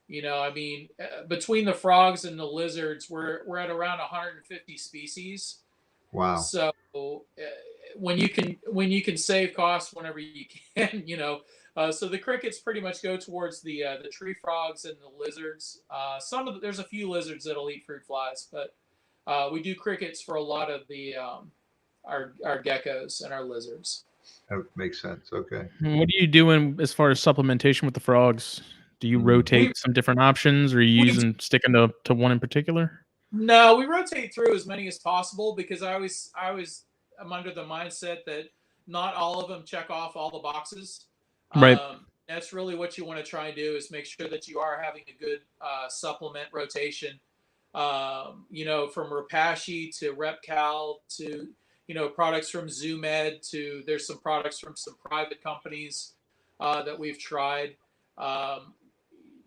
Between the frogs and the lizards, we're at around 150 species. Wow. So when you can save costs whenever you can, so the crickets pretty much go towards the tree frogs and the lizards. There's a few lizards that'll eat fruit flies, but we do crickets for a lot of the our geckos and our lizards. That makes sense. Okay. What are you doing as far as supplementation with the frogs? Do you rotate some different options, or are you sticking to one in particular? No, we rotate through as many as possible because I always am under the mindset that not all of them check off all the boxes. Right. That's really what you want to try and do, is make sure that you are having a good supplement rotation. From Repashy to RepCal to, products from ZooMed to, there's some products from some private companies that we've tried.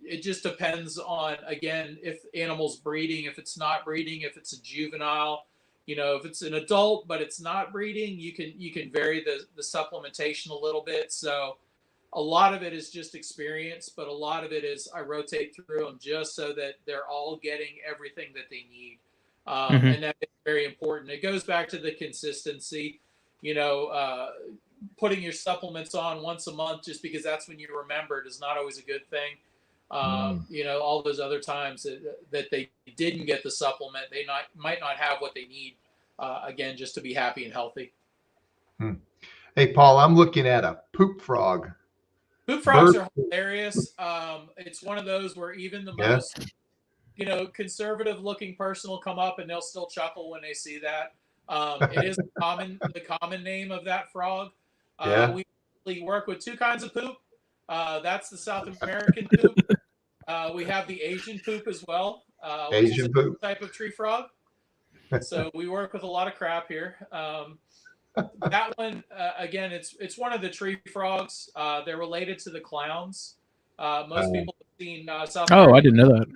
It just depends on, again, if animal's breeding, if it's not breeding, if it's a juvenile, if it's an adult but it's not breeding, you can vary the supplementation a little bit. So a lot of it is just experience, but a lot of it is I rotate through them just so that they're all getting everything that they need. And that is very important. It goes back to the consistency, putting your supplements on once a month just because that's when you remember it is not always a good thing. All those other times that they didn't get the supplement, they might not have what they need, again, just to be happy and healthy. Hey, Paul, I'm looking at a poop frog. Poop frogs are hilarious. It's one of those where even the most, conservative looking person will come up and they'll still chuckle when they see that. It is the common name of that frog. We work with two kinds of poop. That's the South American poop. We have the Asian poop as well, which is a type of tree frog. So we work with a lot of crap here. That one, again, it's one of the tree frogs. They're related to the clowns. Most people have seen South American. I didn't know that.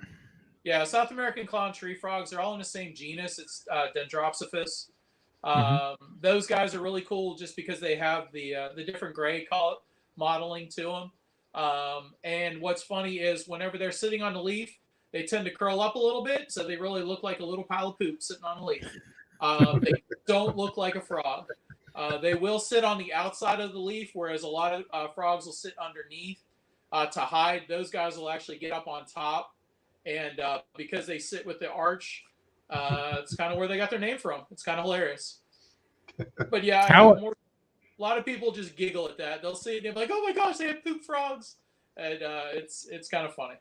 Yeah, South American clown tree frogs. They're all in the same genus. It's Dendropsiphus. Those guys are really cool just because they have the different gray modeling to them. And what's funny is whenever they're sitting on the leaf, they tend to curl up a little bit, so they really look like a little pile of poop sitting on a leaf. They don't look like a frog. They will sit on the outside of the leaf, whereas a lot of frogs will sit underneath to hide. Those guys will actually get up on top, and because they sit with the arch, it's kind of where they got their name from. It's kind of hilarious. But yeah, a lot of people just giggle at that. They'll see it and they're like, "Oh my gosh, they have poop frogs," and it's kind of funny.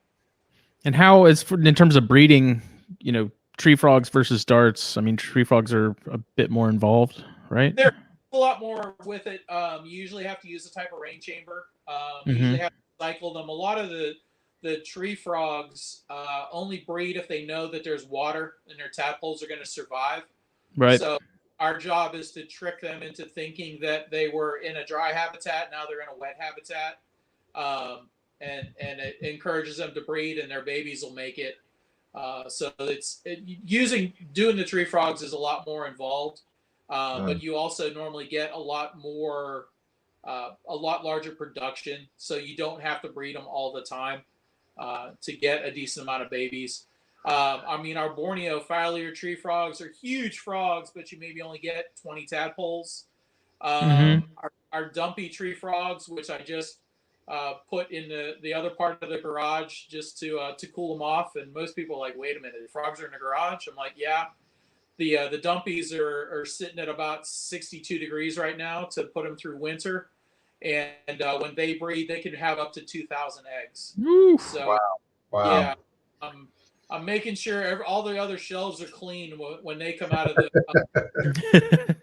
And how is in terms of breeding, tree frogs versus darts? I mean, tree frogs are a bit more involved, right? There's a lot more with it. You usually have to use a type of rain chamber. You usually have to cycle them. A lot of the tree frogs only breed if they know that there's water and their tadpoles are going to survive. Right. So our job is to trick them into thinking that they were in a dry habitat. Now they're in a wet habitat. And it encourages them to breed, and their babies will make it. So doing the tree frogs is a lot more involved, but you also normally get a lot larger production, so you don't have to breed them all the time to get a decent amount of babies. Our Borneo file-eared tree frogs are huge frogs, but you maybe only get 20 tadpoles. Our dumpy tree frogs, which I just put in the other part of the garage just to cool them off, and most people are like, wait a minute, the frogs are in the garage? I'm like, yeah. The dumpies are sitting at about 62 degrees right now to put them through winter, and when they breed, they can have up to 2,000 eggs. Oof. So wow. Yeah, I'm making sure all the other shelves are clean when they come out of the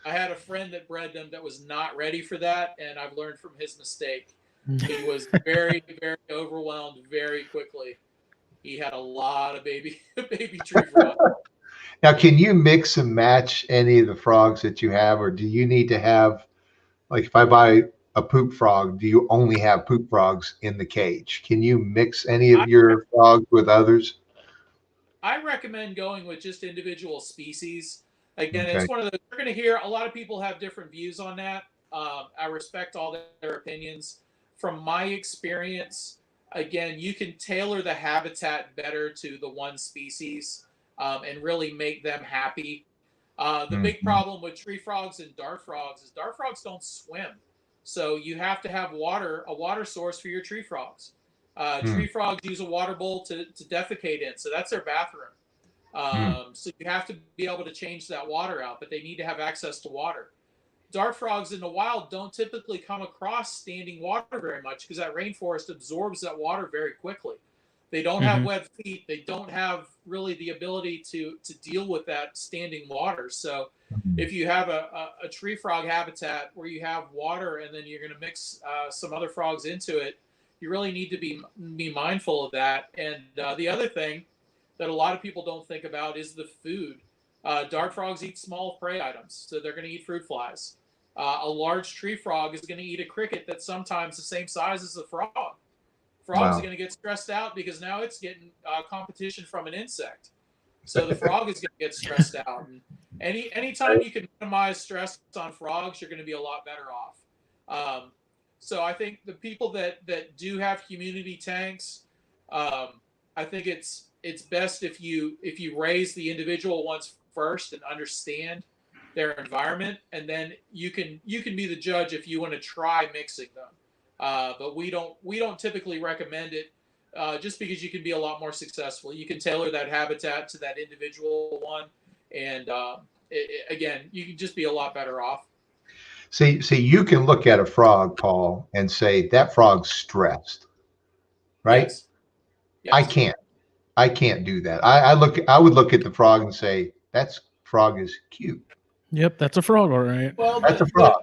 I had a friend that bred them that was not ready for that, and I've learned from his mistake. He was very, very overwhelmed very quickly. He had a lot of baby tree frogs. Now, can you mix and match any of the frogs that you have, or do you need to have, like if I buy a poop frog, do you only have poop frogs in the cage? Can you mix any of your frogs with others? I recommend going with just individual species. Again, It's one of those, you're going to hear a lot of people have different views on that. I respect all their opinions. From my experience, again, you can tailor the habitat better to the one species and really make them happy. The big problem with tree frogs and dart frogs is dart frogs don't swim. So you have to have a water source for your tree frogs. Tree frogs use a water bowl to defecate in. So that's their bathroom. So you have to be able to change that water out, but they need to have access to water. Dart frogs in the wild don't typically come across standing water very much because that rainforest absorbs that water very quickly. They don't have web feet. They don't have really the ability to deal with that standing water. So if you have a tree frog habitat where you have water and then you're going to mix some other frogs into it, you really need to be mindful of that. And the other thing that a lot of people don't think about is the food. Dart frogs eat small prey items, so they're going to eat fruit flies. A large tree frog is going to eat a cricket that's sometimes the same size as the frog. Frogs are going to get stressed out because now it's getting competition from an insect. So the frog is going to get stressed out. And anytime you can minimize stress on frogs, you're going to be a lot better off. So I think the people that do have community tanks, I think it's best if you raise the individual ones first and understand their environment, and then you can be the judge if you want to try mixing them. But we don't typically recommend it, just because you can be a lot more successful. You can tailor that habitat to that individual one, and again, you can just be a lot better off. See, you can look at a frog, Paul, and say that frog's stressed, right? Yes. I can't do that. I would look at the frog and say, that frog is cute. Yep, that's a frog, all right. Well, that's a frog.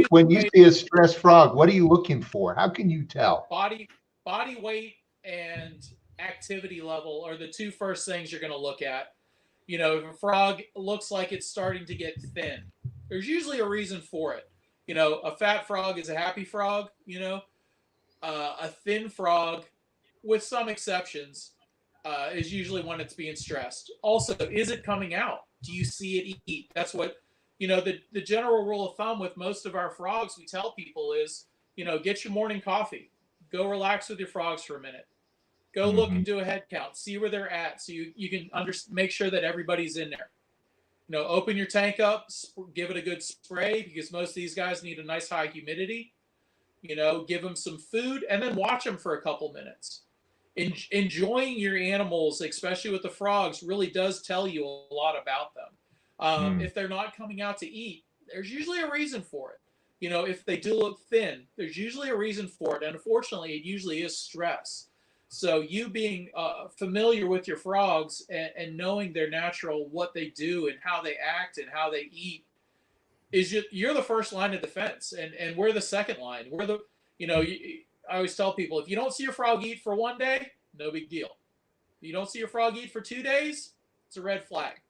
When you see a stressed frog, what are you looking for? How can you tell? Body weight and activity level are the two first things you're going to look at. You know, if a frog looks like it's starting to get thin, there's usually a reason for it. You know, a fat frog is a happy frog. You know, a thin frog, with some exceptions, is usually when it's being stressed. Also, is it coming out? Do you see it eat? That's what, you know, the general rule of thumb with most of our frogs, we tell people is, you know, get your morning coffee. Go relax with your frogs for a minute. Go look and do a head count. See where they're at, so you can make sure that everybody's in there. You know, open your tank up, give it a good spray, because most of these guys need a nice high humidity. You know, give them some food, and then watch them for a couple minutes. Enjoying your animals, especially with the frogs, really does tell you a lot about them. If they're not coming out to eat, there's usually a reason for it. You know, if they do look thin, there's usually a reason for it. And unfortunately, it usually is stress. So you being familiar with your frogs and knowing their natural, what they do and how they act and how they eat, you're the first line of defense. And we're the second line. We're the, you know, I always tell people, if you don't see your frog eat for 1 day, no big deal. If you don't see your frog eat for 2 days, it's a red flag.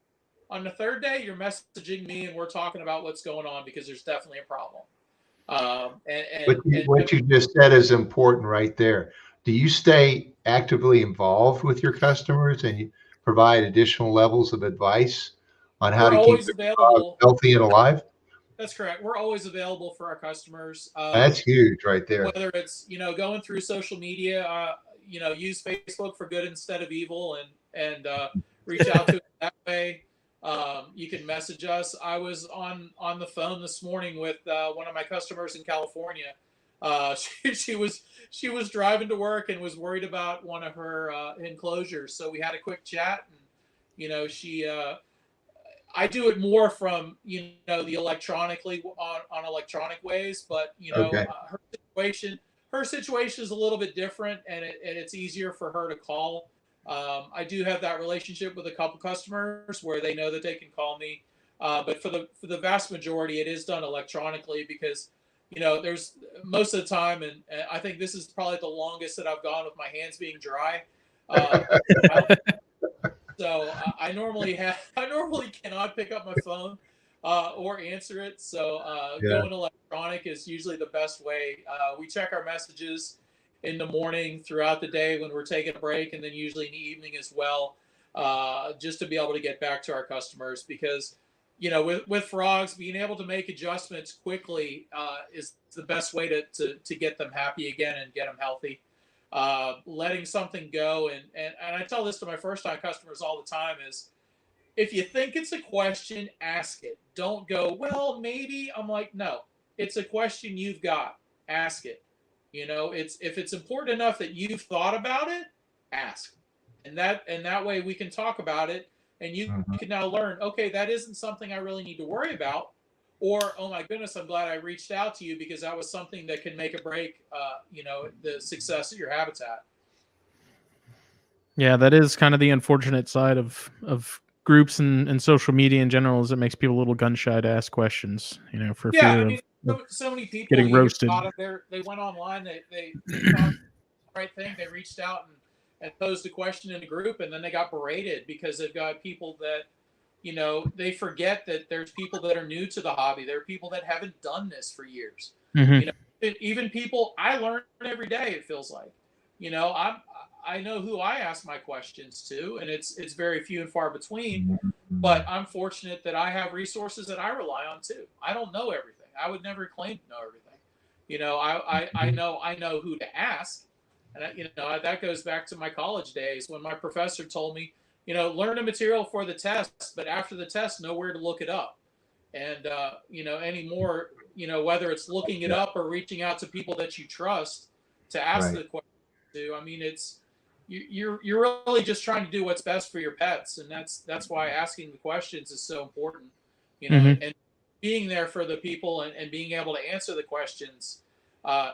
On the third day, you're messaging me and we're talking about what's going on, because there's definitely a problem. What you just said is important right there. Do you stay actively involved with your customers and you provide additional levels of advice on how to keep the frog healthy and alive? That's correct. We're always available for our customers. That's huge right there. Whether it's, you know, going through social media, you know, use Facebook for good instead of evil, and reach out to us that way. You can message us. I was on the phone this morning with one of my customers in California. She was driving to work and was worried about one of her enclosures. So we had a quick chat, and you know, I do it more from, you know, the electronically on electronic ways, but you know, her situation is a little bit different, and it's easier for her to call. I do have that relationship with a couple customers where they know that they can call me, but for the vast majority, it is done electronically, because you know, there's most of the time, and I think this is probably the longest that I've gone with my hands being dry. So I normally cannot pick up my phone or answer it. So going electronic is usually the best way. We check our messages in the morning, throughout the day when we're taking a break, and then usually in the evening as well, just to be able to get back to our customers. Because, you know, with frogs, being able to make adjustments quickly is the best way to get them happy again and get them healthy. Letting something go, and I tell this to my first-time customers all the time, is if you think it's a question, ask it. Don't go, well, maybe. I'm like, no, it's a question you've got. Ask it. You know, if it's important enough that you've thought about it, ask. And that way we can talk about it, and you can now learn, okay, that isn't something I really need to worry about. Or, oh my goodness, I'm glad I reached out to you, because that was something that can make or break, you know, the success of your habitat. Yeah, that is kind of the unfortunate side of groups and social media in general, is it makes people a little gun shy to ask questions, for Yeah, I fear mean, of so many people getting you hear roasted. about it. They went online. They thought the right thing. They reached out and posed a question in a group, and then they got berated because they've got people that they forget that there's people that are new to the hobby. There are people that haven't done this for years. Hmm. You know, even people I learn every day. It feels like, I know who I ask my questions to, and it's very few and far between. But I'm fortunate that I have resources that I rely on too. I don't know everything. I would never claim to know everything. I know who to ask, and that goes back to my college days when my professor told me, learn the material for the test, but after the test, know where to look it up. And anymore, whether it's looking it up or reaching out to people that you trust to ask Right. the question to. I mean, you're really just trying to do what's best for your pets, and that's why asking the questions is so important. Hmm. And being there for the people and being able to answer the questions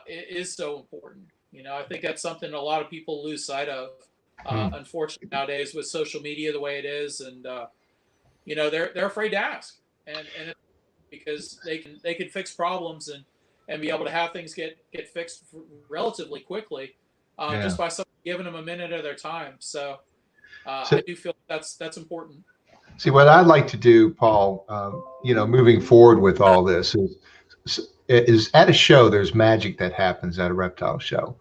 is so important. I think that's something a lot of people lose sight of. Unfortunately, nowadays with social media the way it is, and they're afraid to ask, and it's because they can fix problems and be able to have things get fixed relatively quickly, Yeah. just by someone giving them a minute of their time. So So, I do feel that's important. see, what I'd like to do, Paul, moving forward with all this is at a show, there's magic that happens at a reptile show.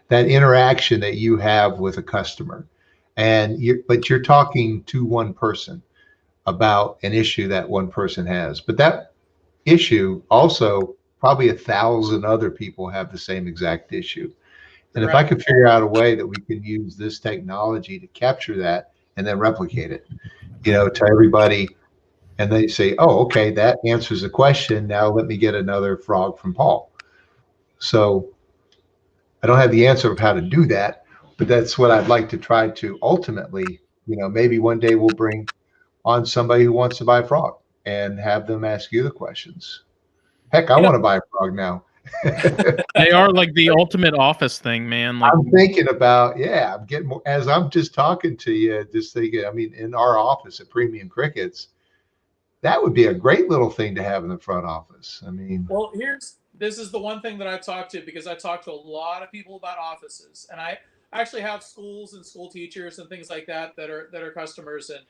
That interaction that you have with a customer, but you're talking to one person about an issue that one person has. But that issue also, probably 1,000 other people have the same exact issue. And if I Right. could figure out a way that we can use this technology to capture that and then replicate it, to everybody, and they say, oh, okay, that answers the question. Now let me get another frog from Paul. So I don't have the answer of how to do that, but that's what I'd like to try to ultimately, maybe one day we'll bring on somebody who wants to buy a frog and have them ask you the questions. Heck, I You know, want to buy a frog now. They are like the ultimate office thing, man. Like, I'm thinking about, yeah, I'm getting more as I'm just talking to you, just thinking, I mean, in our office at Premium Crickets, that would be a great little thing to have in the front office. I mean, well, this is the one thing that I talk to, because I talk to a lot of people about offices, and I actually have schools and school teachers and things like that are customers. And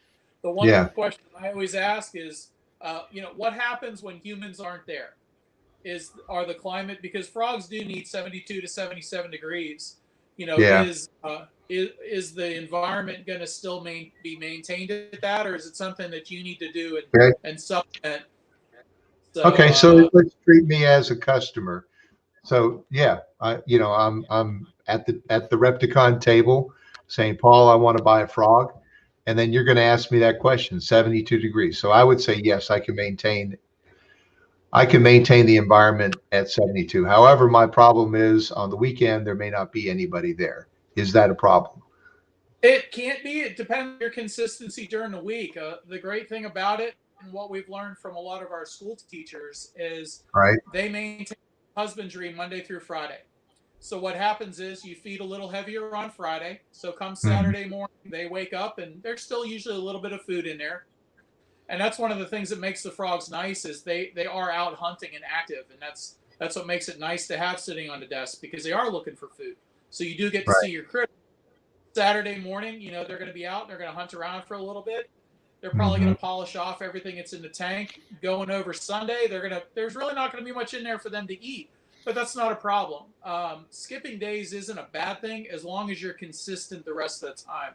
the one yeah, question I always ask is, what happens when humans aren't there? Are the climate, because frogs do need 72 to 77 degrees, yeah. is the environment going to still be maintained at that, or is it something that you need to do Okay. and supplement? So Okay. So let's treat me as a customer. So yeah, I'm at the Repticon table saying, Paul, I want to buy a frog. And then you're going to ask me that question, 72 degrees. So I would say, yes, I can maintain the environment at 72. However, my problem is on the weekend, there may not be anybody there. Is that a problem? it can't be. It depends on your consistency during the week. The great thing about it, and what we've learned from a lot of our school teachers, is Right. they maintain husbandry Monday through Friday. So what happens is you feed a little heavier on Friday. So come Mhm. Saturday morning, they wake up and there's still usually a little bit of food in there. And that's one of the things that makes the frogs nice, is they are out hunting and active, and that's what makes it nice to have sitting on the desk, because they are looking for food. So you do get to Right. see your critter. Saturday morning, they're going to be out. They're going to hunt around for a little bit. They're probably Hmm. going to polish off everything that's in the tank. Going over Sunday, there's really not going to be much in there for them to eat, but that's not a problem. Skipping days isn't a bad thing as long as you're consistent the rest of the time.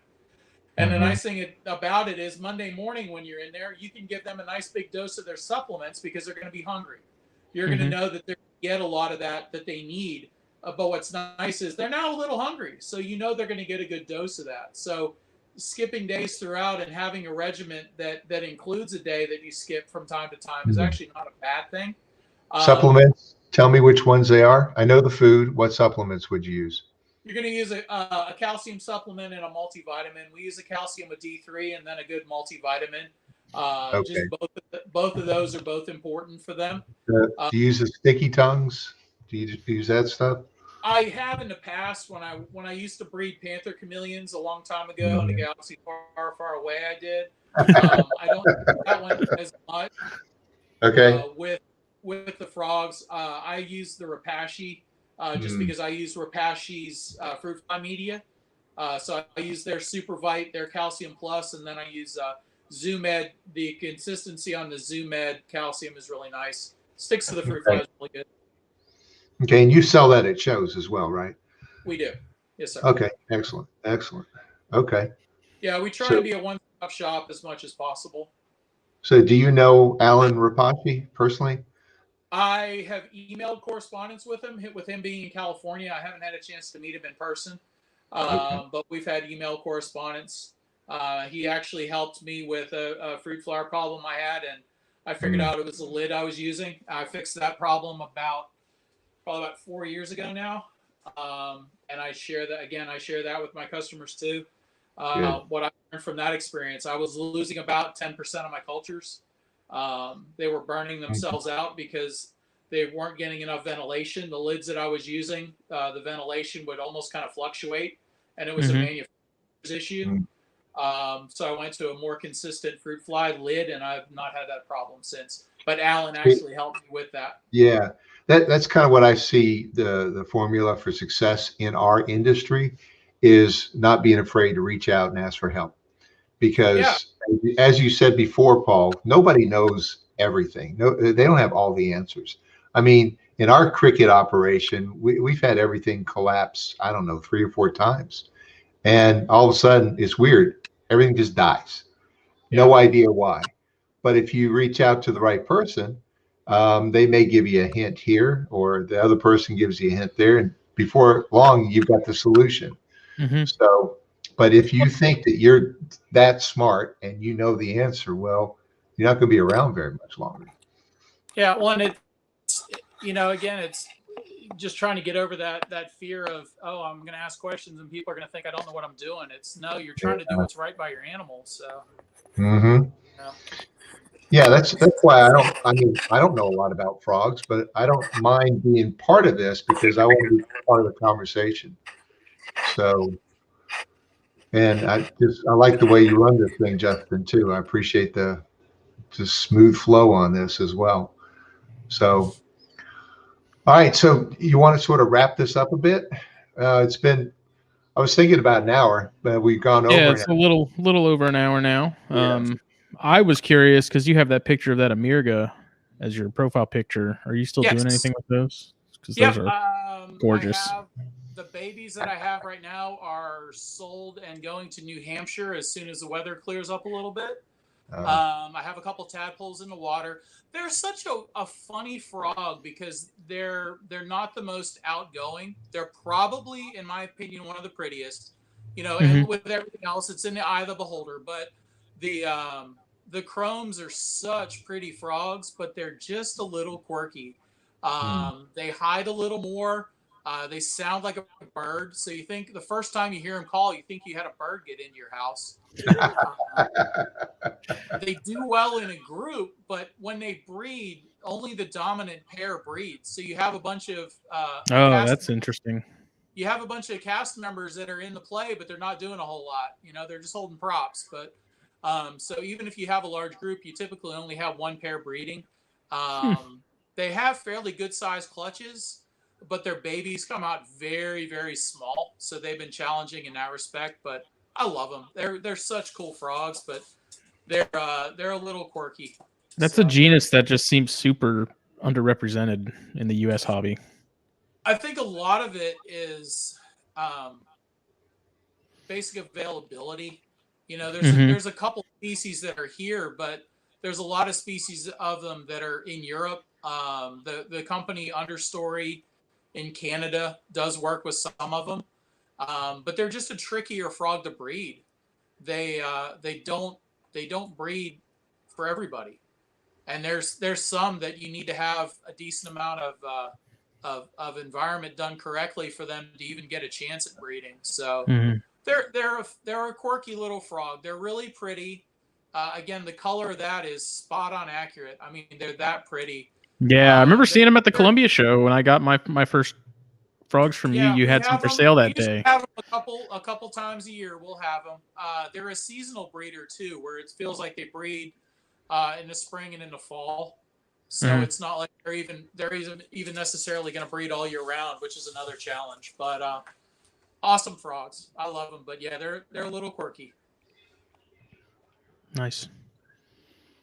And the Hmm. nice thing about it is Monday morning when you're in there, you can give them a nice big dose of their supplements, because they're going to be hungry. You're going to mhm. know that they're going to get a lot of that they need. But what's nice is they're now a little hungry, so they're going to get a good dose of that. So skipping days throughout and having a regiment that includes a day that you skip from time to time is actually not a bad thing. Um, Supplements. Tell me which ones they are. I know the food. What supplements would you use? you're going to use a calcium supplement and a multivitamin. We use a calcium, a D3, and then a good multivitamin. Okay. Just both of those are both important for them. Do you use the sticky tongues? Do you use that stuff? I have in the past when I used to breed panther chameleons a long time ago in a galaxy far, far away. I did. I don't do that one as much. Okay. With the frogs, I use the Repashy just because I use Repashy's fruit fly media. So I use their Supervite, their Calcium Plus, and then I use Zoom Ed. The consistency on the Zoom Ed calcium is really nice. Sticks to the fruit flies really good. Okay, and you sell that at shows as well, right? We do. Yes, sir. Okay, excellent, excellent. Okay. Yeah, we try to be a one-stop shop as much as possible. So do you know Alan Rapace personally? I have emailed correspondence with him being in California. I haven't had a chance to meet him in person, but we've had email correspondence. He actually helped me with a fruit fly problem I had, and I figured out it was the lid I was using. I fixed that problem probably about 4 years ago now. And I share that with my customers too. What I learned from that experience, I was losing about 10% of my cultures. They were burning themselves out because they weren't getting enough ventilation. The lids that I was using, the ventilation would almost kind of fluctuate, and it was a manufacturer's issue. So I went to a more consistent fruit fly lid, and I've not had that problem since. But Alan actually helped me with that. Yeah, that's kind of what I see the formula for success in our industry is not being afraid to reach out and ask for help. Because as you said before, Paul, nobody knows everything. No, they don't have all the answers. I mean, in our cricket operation, we've had everything collapse, I don't know, 3 or 4 times. And all of a sudden, it's weird. Everything just dies. No idea why. But if you reach out to the right person, they may give you a hint here, or the other person gives you a hint there. And before long, you've got the solution. So, but if you think that you're that smart and you know the answer, well, you're not going to be around very much longer. Yeah, well, and it's, again, it's just trying to get over that fear of, oh, I'm going to ask questions and people are going to think I don't know what I'm doing. It's no, you're trying to do what's right by your animals. So. Yeah, that's why I don't know a lot about frogs, but I don't mind being part of this because I want to be part of the conversation. So. And I like the way you run this thing, Justin, too. I appreciate the smooth flow on this as well. So, all right. So you want to sort of wrap this up a bit? I was thinking about an hour, but we've gone over. Yeah, it's a little over an hour now. I was curious because you have that picture of that Amirga as your profile picture. Are you still doing anything with those? Because those are gorgeous. The babies that I have right now are sold and going to New Hampshire as soon as the weather clears up a little bit. I have a couple tadpoles in the water. They're such a funny frog because they're not the most outgoing. They're probably, in my opinion, one of the prettiest. And with everything else, it's in the eye of the beholder. But the chromes are such pretty frogs, but they're just a little quirky. They hide a little more. They sound like a bird. So you think the first time you hear them call, you think you had a bird get into your house. They do well in a group, but when they breed, only the dominant pair breeds. So you have a bunch of that's interesting. You have a bunch of cast members that are in the play, but they're not doing a whole lot. They're just holding props. But so even if you have a large group, you typically only have one pair breeding. They have fairly good sized clutches, but their babies come out very, very small. So they've been challenging in that respect, but I love them. They're such cool frogs, but they're a little quirky. That's a genus that just seems super underrepresented in the U.S. hobby. I think a lot of it is basic availability. There's a couple species that are here, but there's a lot of species of them that are in Europe. The company Understory in Canada does work with some of them, but they're just a trickier frog to breed. They don't breed for everybody, and there's some that you need to have a decent amount of environment done correctly for them to even get a chance at breeding. So they're a quirky little frog. They're really pretty. Again, the color of that is spot on accurate. I mean, they're that pretty. Yeah, I remember seeing them at the Columbia show when I got my first frogs from Yeah, you. You we had some have for them. sale We that usually day. have them a couple times a year. We'll have them. They're a seasonal breeder too, where it feels like they breed in the spring and in the fall. So Mhm. it's not like they're even necessarily going to breed all year round, which is another challenge. But awesome frogs. I love them. But yeah, they're a little quirky. Nice.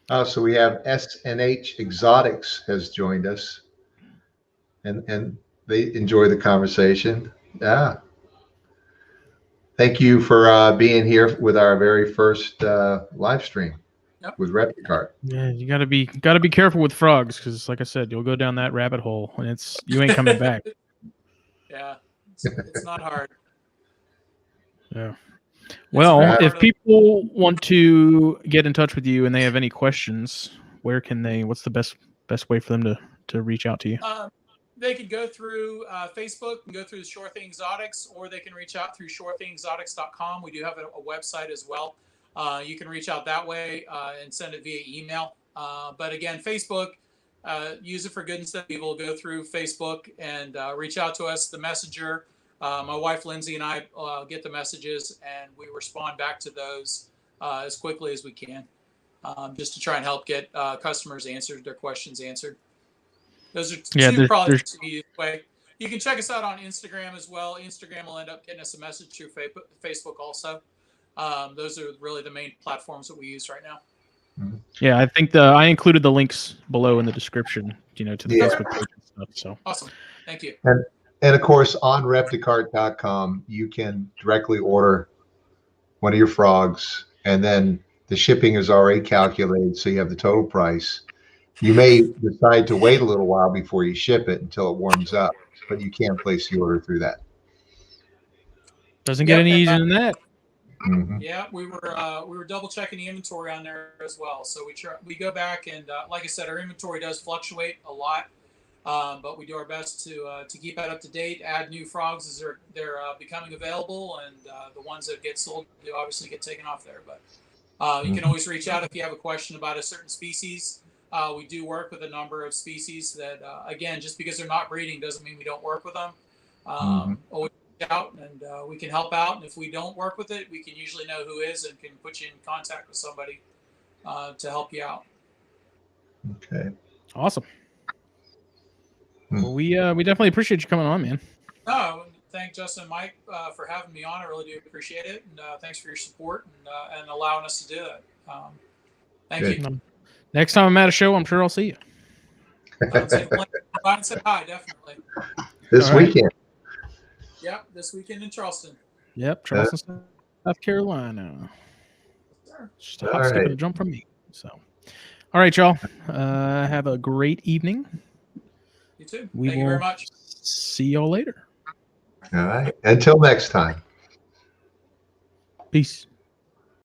So we have S&H Exotics has joined us, and they enjoy the conversation. Yeah. Thank you for being here with our very first live stream Yep. with ReptiCart. Yeah, you gotta be careful with frogs because, like I said, you'll go down that rabbit hole and you ain't coming back. Yeah, it's not hard. Yeah. Well, hard. if people want to get in touch with you and they have any questions, where can they? What's the best way for them to reach out to you? They could go through Facebook and go through Shore Thing Exotics, or they can reach out through shorethinexotics.com. We do have a website as well. You can reach out that way and send it via email. But again, Facebook, use it for good and stuff. People go through Facebook and reach out to us, the messenger. My wife Lindsay and I get the messages, and we respond back to those as quickly as we can, just to try and help get customers their questions answered. Those are two probably the easiest way. You can check us out on Instagram as well. Instagram will end up getting us a message through Facebook also. Those are really the main platforms that we use right now. Yeah, I think I included the links below in the description, to the Facebook page and stuff. So awesome. Thank you. And of course, on ReptiCart.com, you can directly order one of your frogs, and then the shipping is already calculated, so you have the total price. You may decide to wait a little while before you ship it until it warms up, but you can place the order through that. Doesn't get any easier than that. Mm-hmm. Yeah, we were double checking the inventory on there as well. So we go back and like I said, our inventory does fluctuate a lot, but we do our best to keep that up to date. Add new frogs as they're becoming available, and the ones that get sold do obviously get taken off there. But you can always reach out if you have a question about a certain species. We do work with a number of species that, again, just because they're not breeding doesn't mean we don't work with them. Always reach out, and we can help out. And if we don't work with it, we can usually know who is and can put you in contact with somebody to help you out. Okay. Awesome. Well, we definitely appreciate you coming on, man. No, thank Justin and Mike for having me on. I really do appreciate it, and thanks for your support and allowing us to do that. Thank you. Next time I'm at a show, I'm sure I'll see you. Say hi, definitely. This weekend. Yep, this weekend in Charleston. Yep, Charleston, South Carolina. Just a hop, skip, and a jump from me. So, all right, y'all. Have a great evening. You too. Thank you very much. See y'all later. All right. Until next time. Peace.